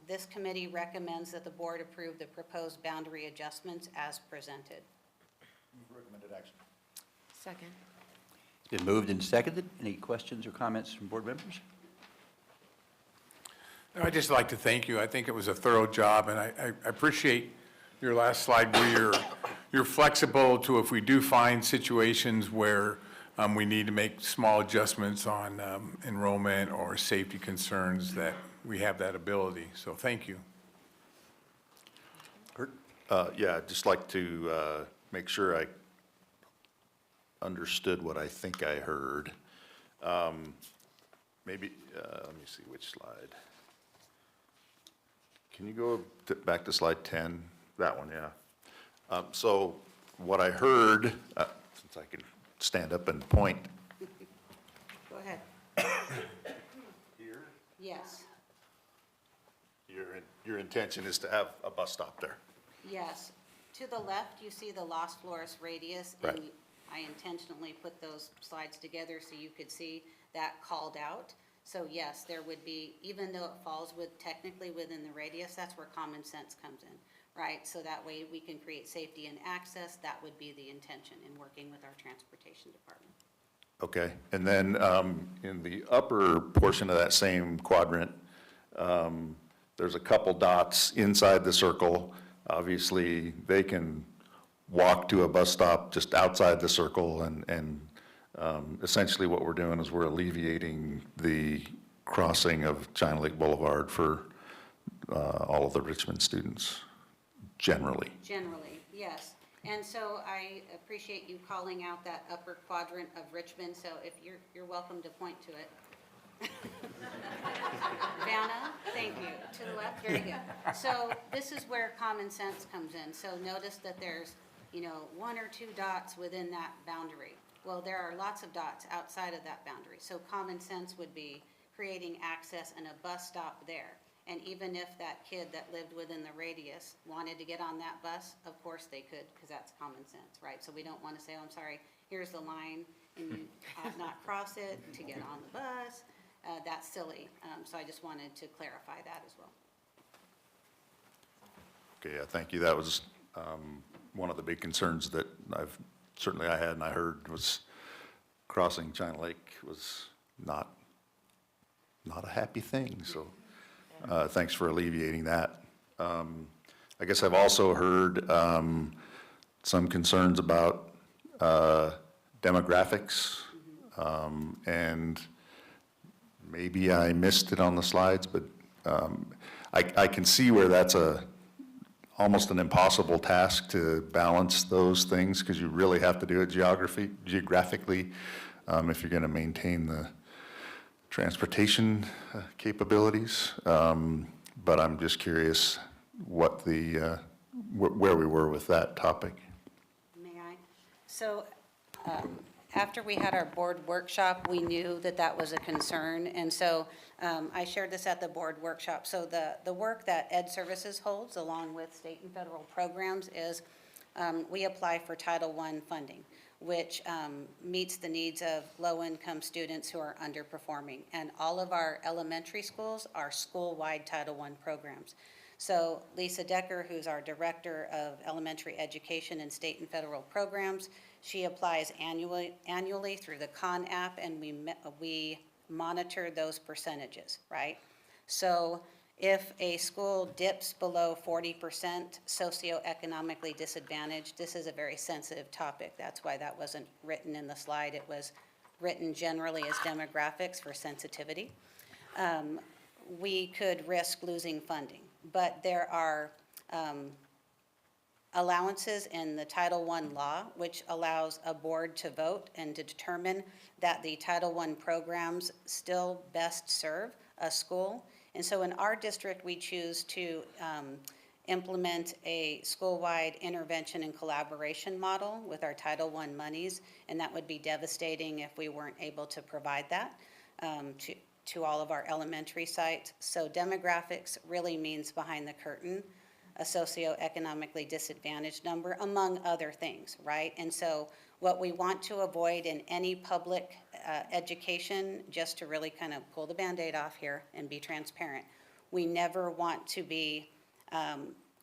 this committee recommends that the board approve the proposed boundary adjustments as presented. Recommended action. Second. It's been moved and seconded. Any questions or comments from board members? I'd just like to thank you. I think it was a thorough job, and I appreciate your last slide where you're flexible to, if we do find situations where we need to make small adjustments on enrollment or safety concerns, that we have that ability. So thank you. Kurt? Yeah, I'd just like to make sure I understood what I think I heard. Maybe, let me see which slide. Can you go back to slide 10? That one, yeah. So what I heard, since I can stand up and point. Go ahead. Here? Yes. Your intention is to have a bus stop there? Yes. To the left, you see the Los Flores radius. Right. And I intentionally put those slides together so you could see that called out. So yes, there would be, even though it falls technically within the radius, that's where common sense comes in, right? So that way we can create safety and access. That would be the intention in working with our transportation department. Okay, and then in the upper portion of that same quadrant, there's a couple dots inside the circle. Obviously, they can walk to a bus stop just outside the circle, and essentially what we're doing is we're alleviating the crossing of China Lake Boulevard for all of the Richmond students, generally. Generally, yes. And so I appreciate you calling out that upper quadrant of Richmond, so if you're welcome to point to it. Vanna, thank you. To the left, very good. So this is where common sense comes in. So notice that there's, one or two dots within that boundary. Well, there are lots of dots outside of that boundary. So common sense would be creating access and a bus stop there. And even if that kid that lived within the radius wanted to get on that bus, of course they could, because that's common sense, right? So we don't want to say, oh, I'm sorry, here's the line, and you ought not cross it to get on the bus. That's silly. So I just wanted to clarify that as well. Okay, yeah, thank you. That was one of the big concerns that I had and I heard was crossing China Lake was not a happy thing, so thanks for alleviating that. I guess I've also heard some concerns about demographics, and maybe I missed it on the slides, but I can see where that's almost an impossible task to balance those things, because you really have to do it geographically if you're going to maintain the transportation capabilities. But I'm just curious what where we were with that topic. May I? So after we had our board workshop, we knew that that was a concern. And so I shared this at the board workshop. So the work that Ed Services holds along with state and federal programs is we apply for Title I funding, which meets the needs of low-income students who are underperforming. And all of our elementary schools are school-wide Title I programs. So Lisa Decker, who's our Director of Elementary Education and State and Federal Programs, she applies annually through the Con app, and we monitor those percentages, right? So if a school dips below 40% socioeconomically disadvantaged, this is a very sensitive topic. That's why that wasn't written in the slide. It was written generally as demographics for sensitivity. We could risk losing funding, but there are allowances in the Title I law, which allows a board to vote and to determine that the Title I programs still best serve a school. And so in our district, we choose to implement a school-wide intervention and collaboration model with our Title I monies, and that would be devastating if we weren't able to provide that to all of our elementary sites. So demographics really means behind the curtain, a socioeconomically disadvantaged number, among other things, right? And so what we want to avoid in any public education, just to really kind of pull the Band-Aid off here and be transparent, we never want to be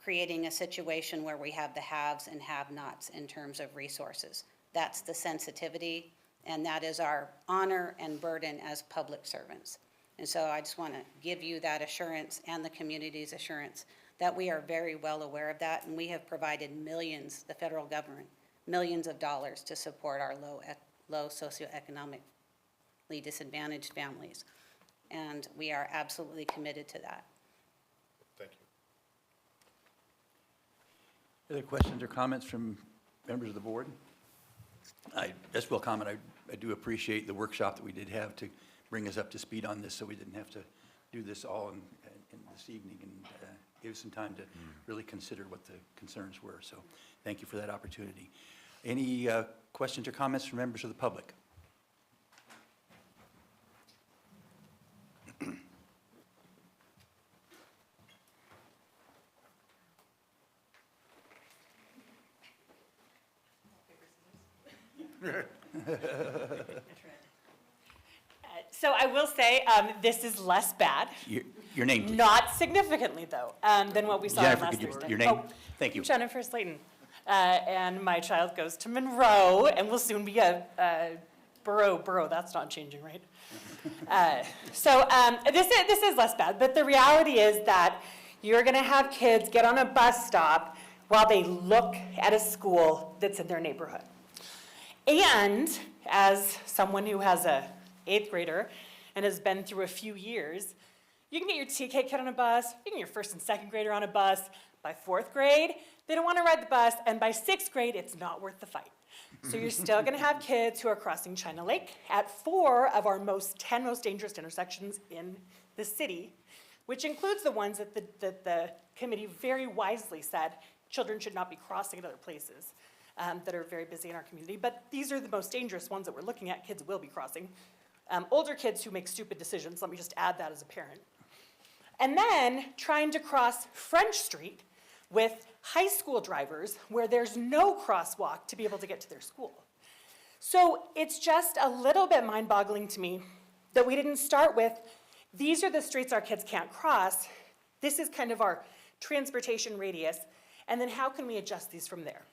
creating a situation where we have the haves and have-nots in terms of resources. That's the sensitivity, and that is our honor and burden as public servants. And so I just want to give you that assurance and the community's assurance that we are very well aware of that, and we have provided millions, the federal government, millions of dollars to support our low socioeconomically disadvantaged families. And we are absolutely committed to that. Thank you. Other questions or comments from members of the board? I just will comment, I do appreciate the workshop that we did have to bring us up to speed on this, so we didn't have to do this all in this evening, and give us some time to really consider what the concerns were. So thank you for that opportunity. Any questions or comments from members of the public? So I will say, this is less bad. Your name, please. Not significantly, though, than what we saw Jennifer, last could you- Thursday. your name? Oh, Thank you. Jennifer Slayton. And my child goes to Monroe and will soon be a Borough, that's not changing, right? So this is less bad, but the reality is that you're gonna have kids get on a bus stop while they look at a school that's in their neighborhood. And as someone who has a 8th grader and has been through a few years, you can get your TK kid on a bus, you can get your 1st and 2nd grader on a bus. By 4th grade, they don't want to ride the bus, and by 6th grade, it's not worth the fight. So you're still going to have kids who are crossing China Lake at 4 of our 10 most dangerous intersections in the city, which includes the ones that the committee very wisely said children should not be crossing at other places that are very busy in our community. But these are the most dangerous ones that we're looking at, kids will be crossing. Older kids who make stupid decisions, let me just add that as a parent. And then trying to cross French Street with high school drivers where there's no crosswalk to be able to get to their school. So it's just a little bit mind-boggling to me that we didn't start with, these are the streets our kids can't cross, this is kind of our transportation radius, and then how can we adjust these from there?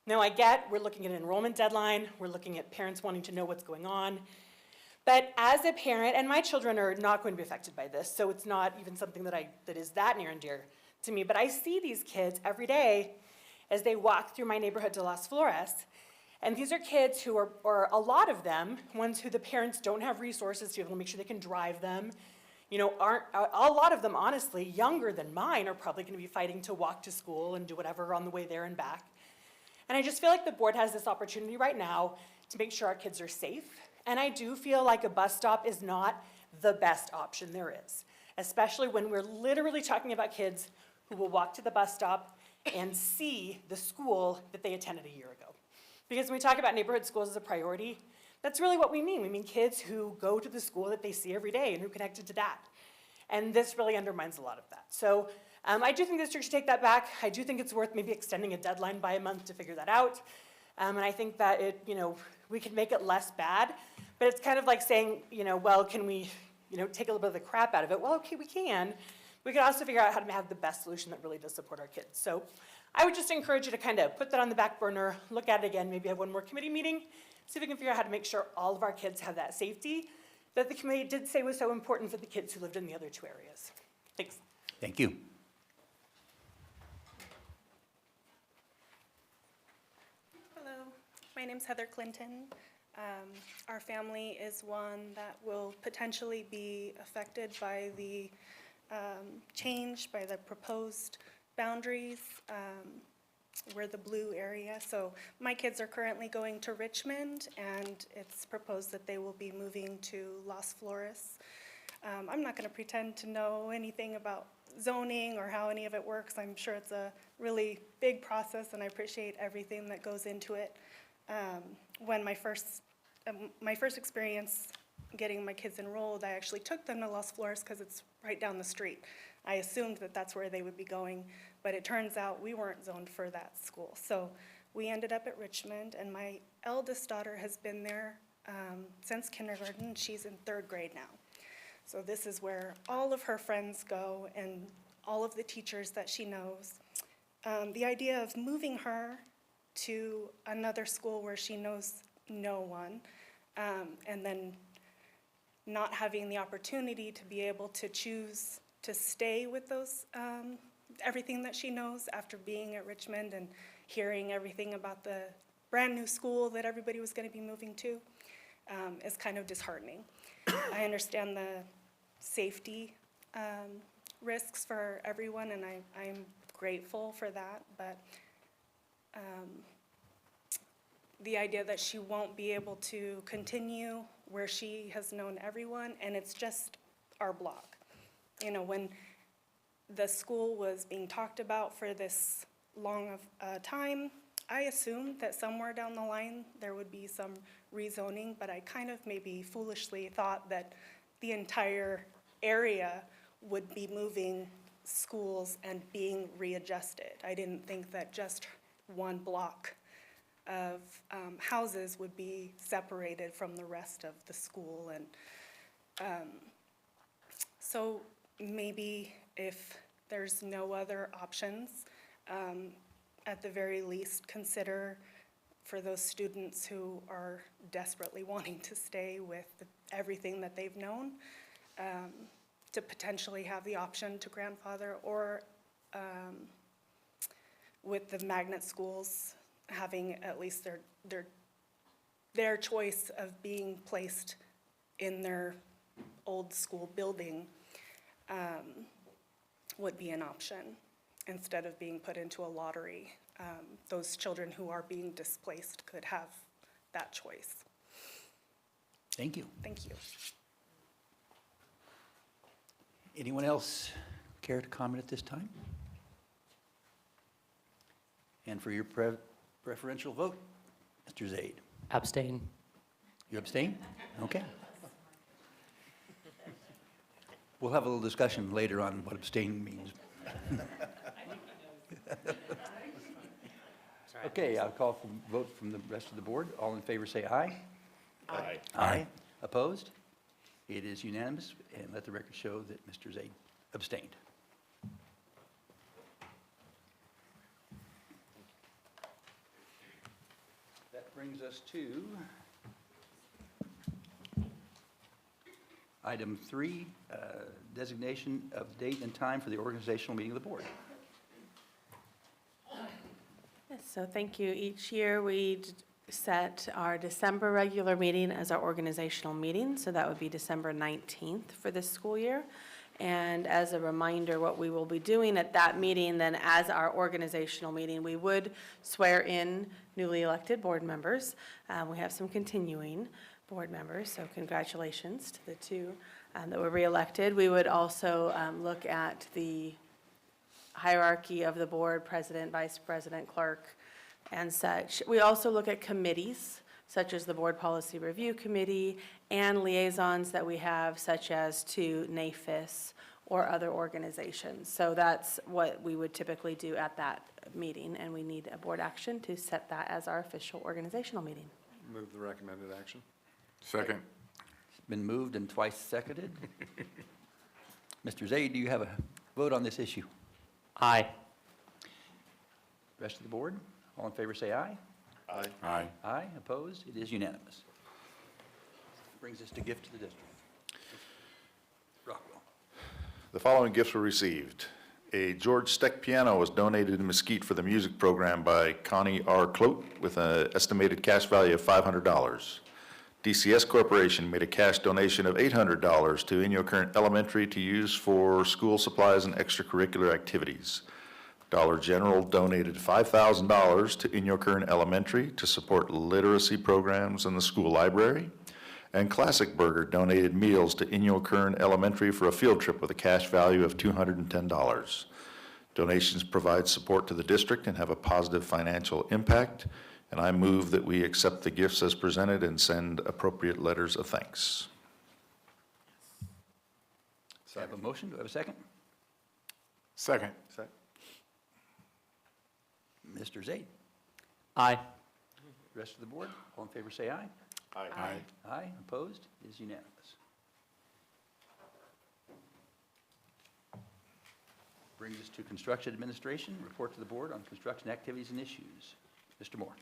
Now I get, we're looking at an enrollment deadline, we're looking at parents wanting to know what's going on, but as a parent, and my children are not going to be affected by this, so it's not even something that is that near and dear to me, but I see these kids every day as they walk through my neighborhood de Las Flores, and these are kids who are, or a lot of them, ones who the parents don't have resources to be able to make sure they can drive them, you know, a lot of them, honestly, younger than mine, are probably going to be fighting to walk to school and do whatever on the way there and back. And I just feel like the board has this opportunity right now to make sure our kids are safe, and I do feel like a bus stop is not the best option there is, especially when we're literally talking about kids who will walk to the bus stop and see the school that they attended a year ago. Because when we talk about neighborhood schools as a priority, that's really what we mean. We mean kids who go to the school that they see every day and who are connected to that. And this really undermines a lot of that. So I do think the district should take that back. I do think it's worth maybe extending a deadline by a month to figure that out. And I think that we can make it less bad, but it's kind of like saying, well, can we, take a little bit of the crap out of it? Well, okay, we can. We can also figure out how to have the best solution that really does support our kids. So I would just encourage you to kind of put that on the back burner, look at it again, maybe have one more committee meeting, see if we can figure out how to make sure all of our kids have that safety that the committee did say was so important for the kids who lived in the other 2 areas. Thanks. Thank you. Hello, my name's Heather Clinton. Our family is one that will potentially be affected by the change, by the proposed boundaries. We're the blue area, so my kids are currently going to Richmond, and it's proposed that they will be moving to Las Flores. I'm not going to pretend to know anything about zoning or how any of it works. I'm sure it's a really big process, and I appreciate everything that goes into it. When my first experience getting my kids enrolled, I actually took them to Las Flores because it's right down the street. I assumed that that's where they would be going, but it turns out we weren't zoned for that school. So we ended up at Richmond, and my eldest daughter has been there since kindergarten. She's in 3rd grade now. So this is where all of her friends go and all of the teachers that she knows. The idea of moving her to another school where she knows no one, and then not having the opportunity to be able to choose to stay with those, everything that she knows after being at Richmond and hearing everything about the brand new school that everybody was going to be moving to, is kind of disheartening. I understand the safety risks for everyone, and I'm grateful for that, but the idea that she won't be able to continue where she has known everyone, and it's just our block. When the school was being talked about for this long of time, I assumed that somewhere down the line there would be some rezoning, but I kind of maybe foolishly thought that the entire area would be moving schools and being readjusted. I didn't think that just one block of houses would be separated from the rest of the school. And so maybe if there's no other options, at the very least consider for those students who are desperately wanting to stay with everything that they've known, to potentially have the option to grandfather or with the magnet schools having at least their choice of being placed in their old school building would be an option instead of being put into a lottery. Those children who are being displaced could have that choice. Thank you. Thank you. Anyone else care to comment at this time? And for your preferential vote, Mr. Zaid. Abstain. You abstain? Okay. We'll have a little discussion later on what abstain means. Okay, I'll call for vote from the rest of the board. All in favor say aye. Aye. Aye. Opposed? It is unanimous, and let the record show that Mr. Zaid abstained. That brings us to item 3, designation of date and time for the organizational meeting of the board. Yes, so thank you. Each year, we set our December regular meeting as our organizational meeting, so that would be December 19th for this school year. And as a reminder, what we will be doing at that meeting, then as our organizational meeting, we would swear in newly elected board members. We have some continuing board members, so congratulations to the two that were reelected. We would also look at the hierarchy of the board, president, vice president, clerk, and such. We also look at committees, such as the Board Policy Review Committee, and liaisons that we have, such as to NAFIS or other organizations. So that's what we would typically do at that meeting, and we need a board action to set that as our official organizational meeting. Move the recommended action. Second. It's been moved and twice seconded. Mr. Zaid, do you have a vote on this issue? Aye. Rest of the board, all in favor say aye. Aye. Aye. Aye, opposed? It is unanimous. Brings us to gift to the district. Rockwell. The following gifts were received. A George Steck piano was donated to Mesquite for the music program by Connie R. Clote with an estimated cash value of $500. DCS Corporation made a cash donation of $800 to Inyo Current Elementary to use for school supplies and extracurricular activities. Dollar General donated $5,000 to Inyo Current Elementary to support literacy programs in the school library. And Classic Burger donated meals to Inyo Current Elementary for a field trip with a cash value of $210. Donations provide support to the district and have a positive financial impact, and I move that we accept the gifts as presented and send appropriate letters of thanks. Do I have a motion? Do I have a second? Second. Second. Mr. Zaid. Aye. Rest of the board, all in favor say aye. Aye. Aye. Aye, opposed? It is unanimous. Brings us to construction administration, report to the board on construction activities and issues. Mr. Moore.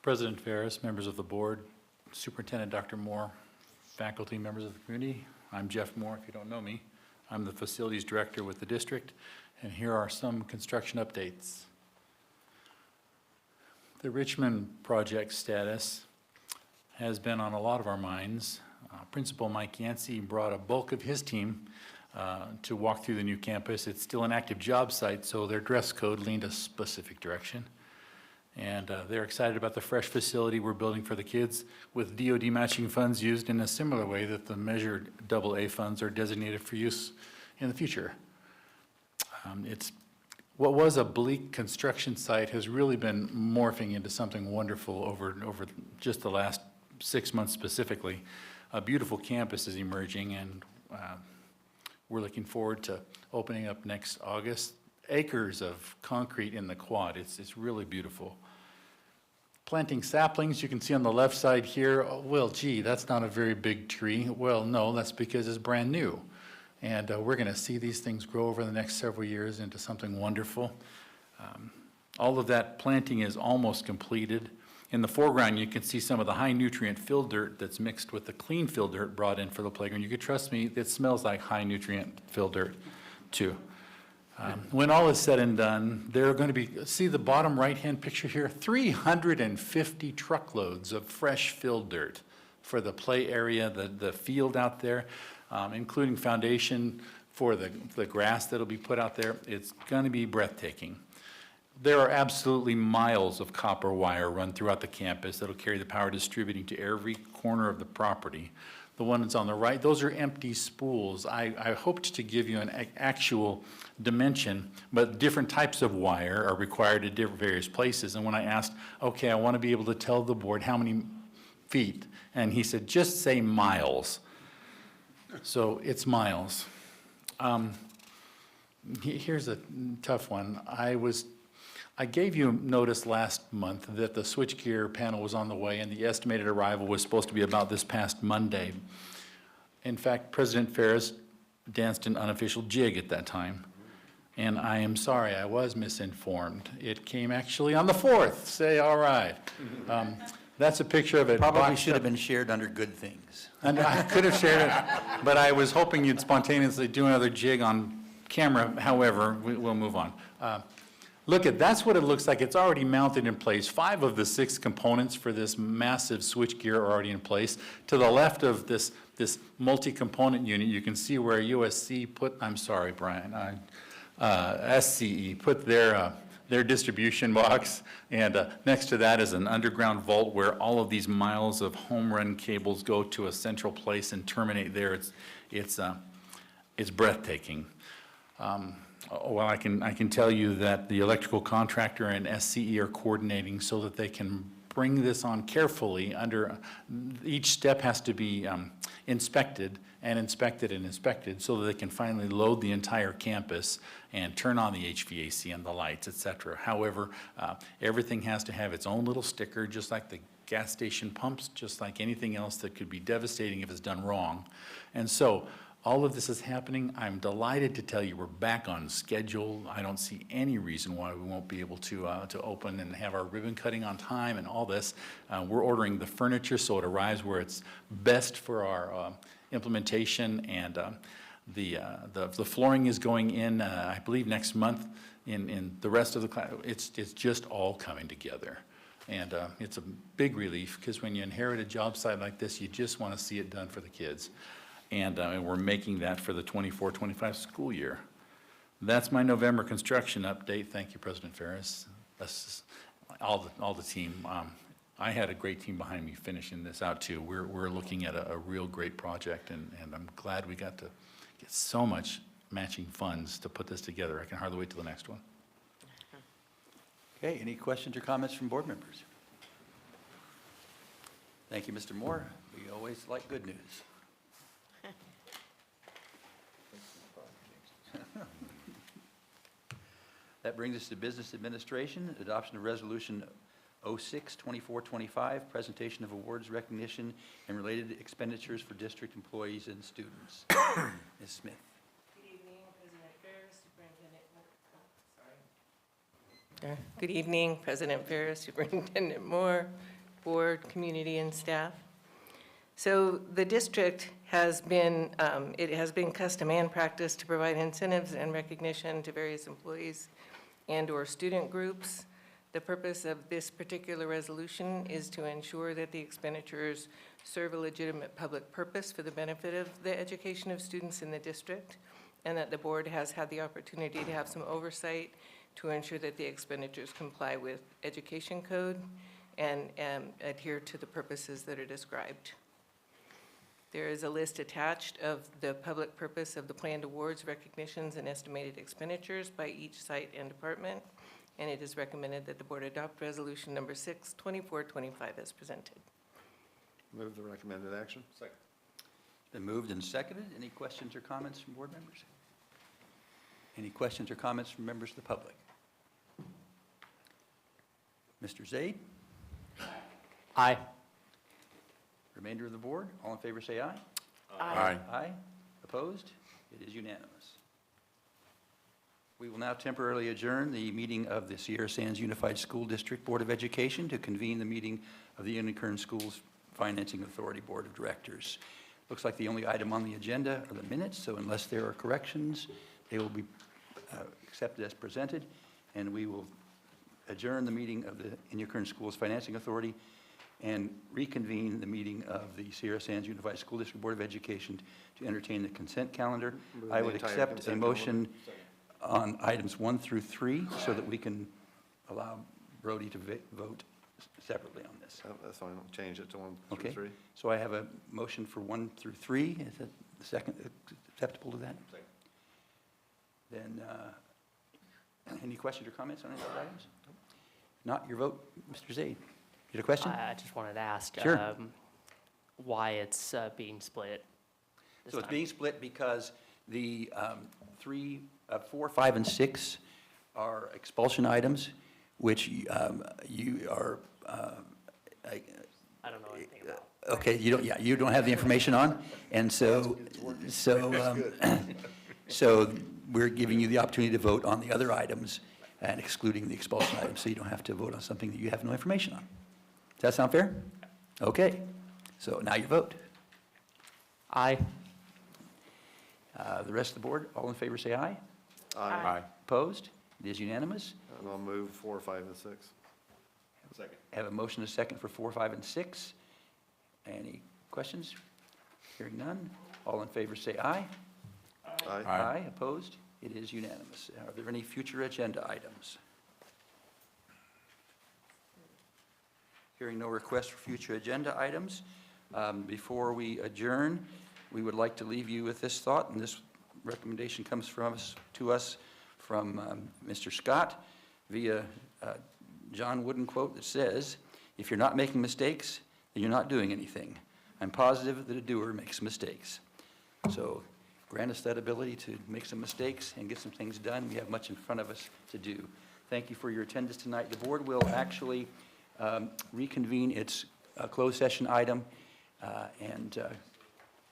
President Ferris, members of the board, Superintendent Dr. Moore, faculty, members of the community, I'm Jeff Moore, if you don't know me. I'm the facilities director with the district, and here are some construction updates. The Richmond project status has been on a lot of our minds. Principal Mike Yancey brought a bulk of his team to walk through the new campus. It's still an active job site, so their dress code leaned a specific direction. And they're excited about the fresh facility we're building for the kids with DOD matching funds used in a similar way that the measured AA funds are designated for use in the future. It's what was a bleak construction site has really been morphing into something wonderful over just the last 6 months specifically. A beautiful campus is emerging, and we're looking forward to opening up next August. Acres of concrete in the quad. It's really beautiful. Planting saplings, you can see on the left side here, oh, well, gee, that's not a very big tree. Well, no, that's because it's brand new. And we're going to see these things grow over the next several years into something wonderful. All of that planting is almost completed. In the foreground, you can see some of the high nutrient fill dirt that's mixed with the clean fill dirt brought in for the playground. You could trust me, it smells like high nutrient fill dirt too. When all is said and done, there are going to be, see the bottom right-hand picture here, 350 truckloads of fresh fill dirt for the play area, the field out there, including foundation for the grass that'll be put out there. It's going to be breathtaking. There are absolutely miles of copper wire run throughout the campus that'll carry the power distributing to every corner of the property. The one that's on the right, those are empty spools. I hoped to give you an actual dimension, but different types of wire are required at different various places. And when I asked, okay, I want to be able to tell the board how many feet, and he said, just say miles. So it's miles. Here's a tough one. I gave you notice last month that the switchgear panel was on the way and the estimated arrival was supposed to be about this past Monday. In fact, President Ferris danced an unofficial jig at that time. And I am sorry, I was misinformed. It came actually on the 4th. Say, all right. That's a picture of it. Probably should have been shared under good things. And I could have shared it, but I was hoping you'd spontaneously do another jig on camera. However, we'll move on. Look that's what it looks like. It's already mounted in place. 5 of the 6 components for this massive switchgear are already in place. To the left of this multi-component unit, you can see where USC put, I'm sorry, Brian, SCE put their distribution box. And next to that is an underground vault where all of these miles of home run cables go to a central place and terminate there. It's breathtaking. Well, I can tell you that the electrical contractor and SCE are coordinating so that they can bring this on carefully. Each step has to be inspected and inspected and inspected so that they can finally load the entire campus and turn on the HVAC and the lights, et cetera. However, everything has to have its own little sticker, just like the gas station pumps, just like anything else that could be devastating if it's done wrong. And so, all of this is happening. I'm delighted to tell you we're back on schedule. I don't see any reason why we won't be able to open and have our ribbon cutting on time and all this. We're ordering the furniture so it arrives where it's best for our implementation, and the flooring is going in, I believe, next month. In the rest of the class, it's just all coming together. And it's a big relief because when you inherit a job site like this, you just want to see it done for the kids. And we're making that for the 24-25 school year. That's my November construction update. Thank you, President Ferris. That's all the team. I had a great team behind me finishing this out too. We're looking at a real great project, and I'm glad we got to get so much matching funds to put this together. I can hardly wait till the next one. Okay, any questions or comments from board members? Thank you, Mr. Moore. We always like good news. That brings us to business administration, adoption of resolution 06-2425, presentation of awards, recognition, and related expenditures for district employees and students. Ms. Smith. Good evening, President Ferris, Superintendent. Good evening, President Ferris, Superintendent Moore, board, community, and staff. So the district has been, it has been custom and practice to provide incentives and recognition to various employees and/or student groups. The purpose of this particular resolution is to ensure that the expenditures serve a legitimate public purpose for the benefit of the education of students in the district, and that the board has had the opportunity to have some oversight to ensure that the expenditures comply with education code and adhere to the purposes that are described. There is a list attached of the public purpose of the planned awards, recognitions, and estimated expenditures by each site and department, and it is recommended that the board adopt resolution number 6-2425 as presented. Move the recommended action. Second. Been moved and seconded. Any questions or comments from board members? Any questions or comments from members of the public? Mr. Zaid? Aye. Remainder of the board, all in favor say aye. Aye. Aye. Opposed? It is unanimous. We will now temporarily adjourn the meeting of the Sierra Sands Unified School District Board of Education to convene the meeting of the Unicorn Schools Financing Authority Board of Directors. Looks like the only item on the agenda are the minutes, so unless there are corrections, they will be accepted as presented, and we will adjourn the meeting of the Unicorn Schools Financing Authority and reconvene the meeting of the Sierra Sands Unified School District Board of Education to entertain the consent calendar. Move I the would entire accept a consent motion on items 1 through 3 so that we can allow Brody to vote separately on this. That's fine, I'll change it to 1 through Okay, 3. so I have a motion for 1 through 3. Is that the second acceptable to that? Then, any questions or comments on any of those items? Not your vote, Mr. Zaid. You had a question? I just wanted to ask. Sure. Why it's being split this So it's time. being split because the 4, 5, and 6 are expulsion items, which you are, I don't know anything about. okay, you don't have the information on, and so we're giving you the opportunity to vote on the other items and excluding the expulsion items, so you don't have to vote on something that you have no information on. Does that sound fair? Okay, so now you vote. Aye. The rest of the board, all in favor, say aye. Aye. Opposed? It is unanimous. And I'll move 4, 5, and 6. Second. Have a motion and a second for 4, 5, and 6. Any questions? Hearing none. All in favor say aye. Aye. Aye. Opposed? It is unanimous. Are there any future agenda items? Hearing no requests for future agenda items, before we adjourn, we would like to leave you with this thought, and this recommendation comes to us from Mr. Scott via John Wooden quote that says, "If you're not making mistakes, then you're not doing anything. I'm positive that a doer makes mistakes." So grant us that ability to make some mistakes and get some things done. We have much in front of us to do. Thank you for your attendance tonight. The board will actually reconvene its closed session item and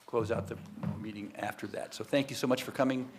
close out the meeting after that. So thank you so much for coming.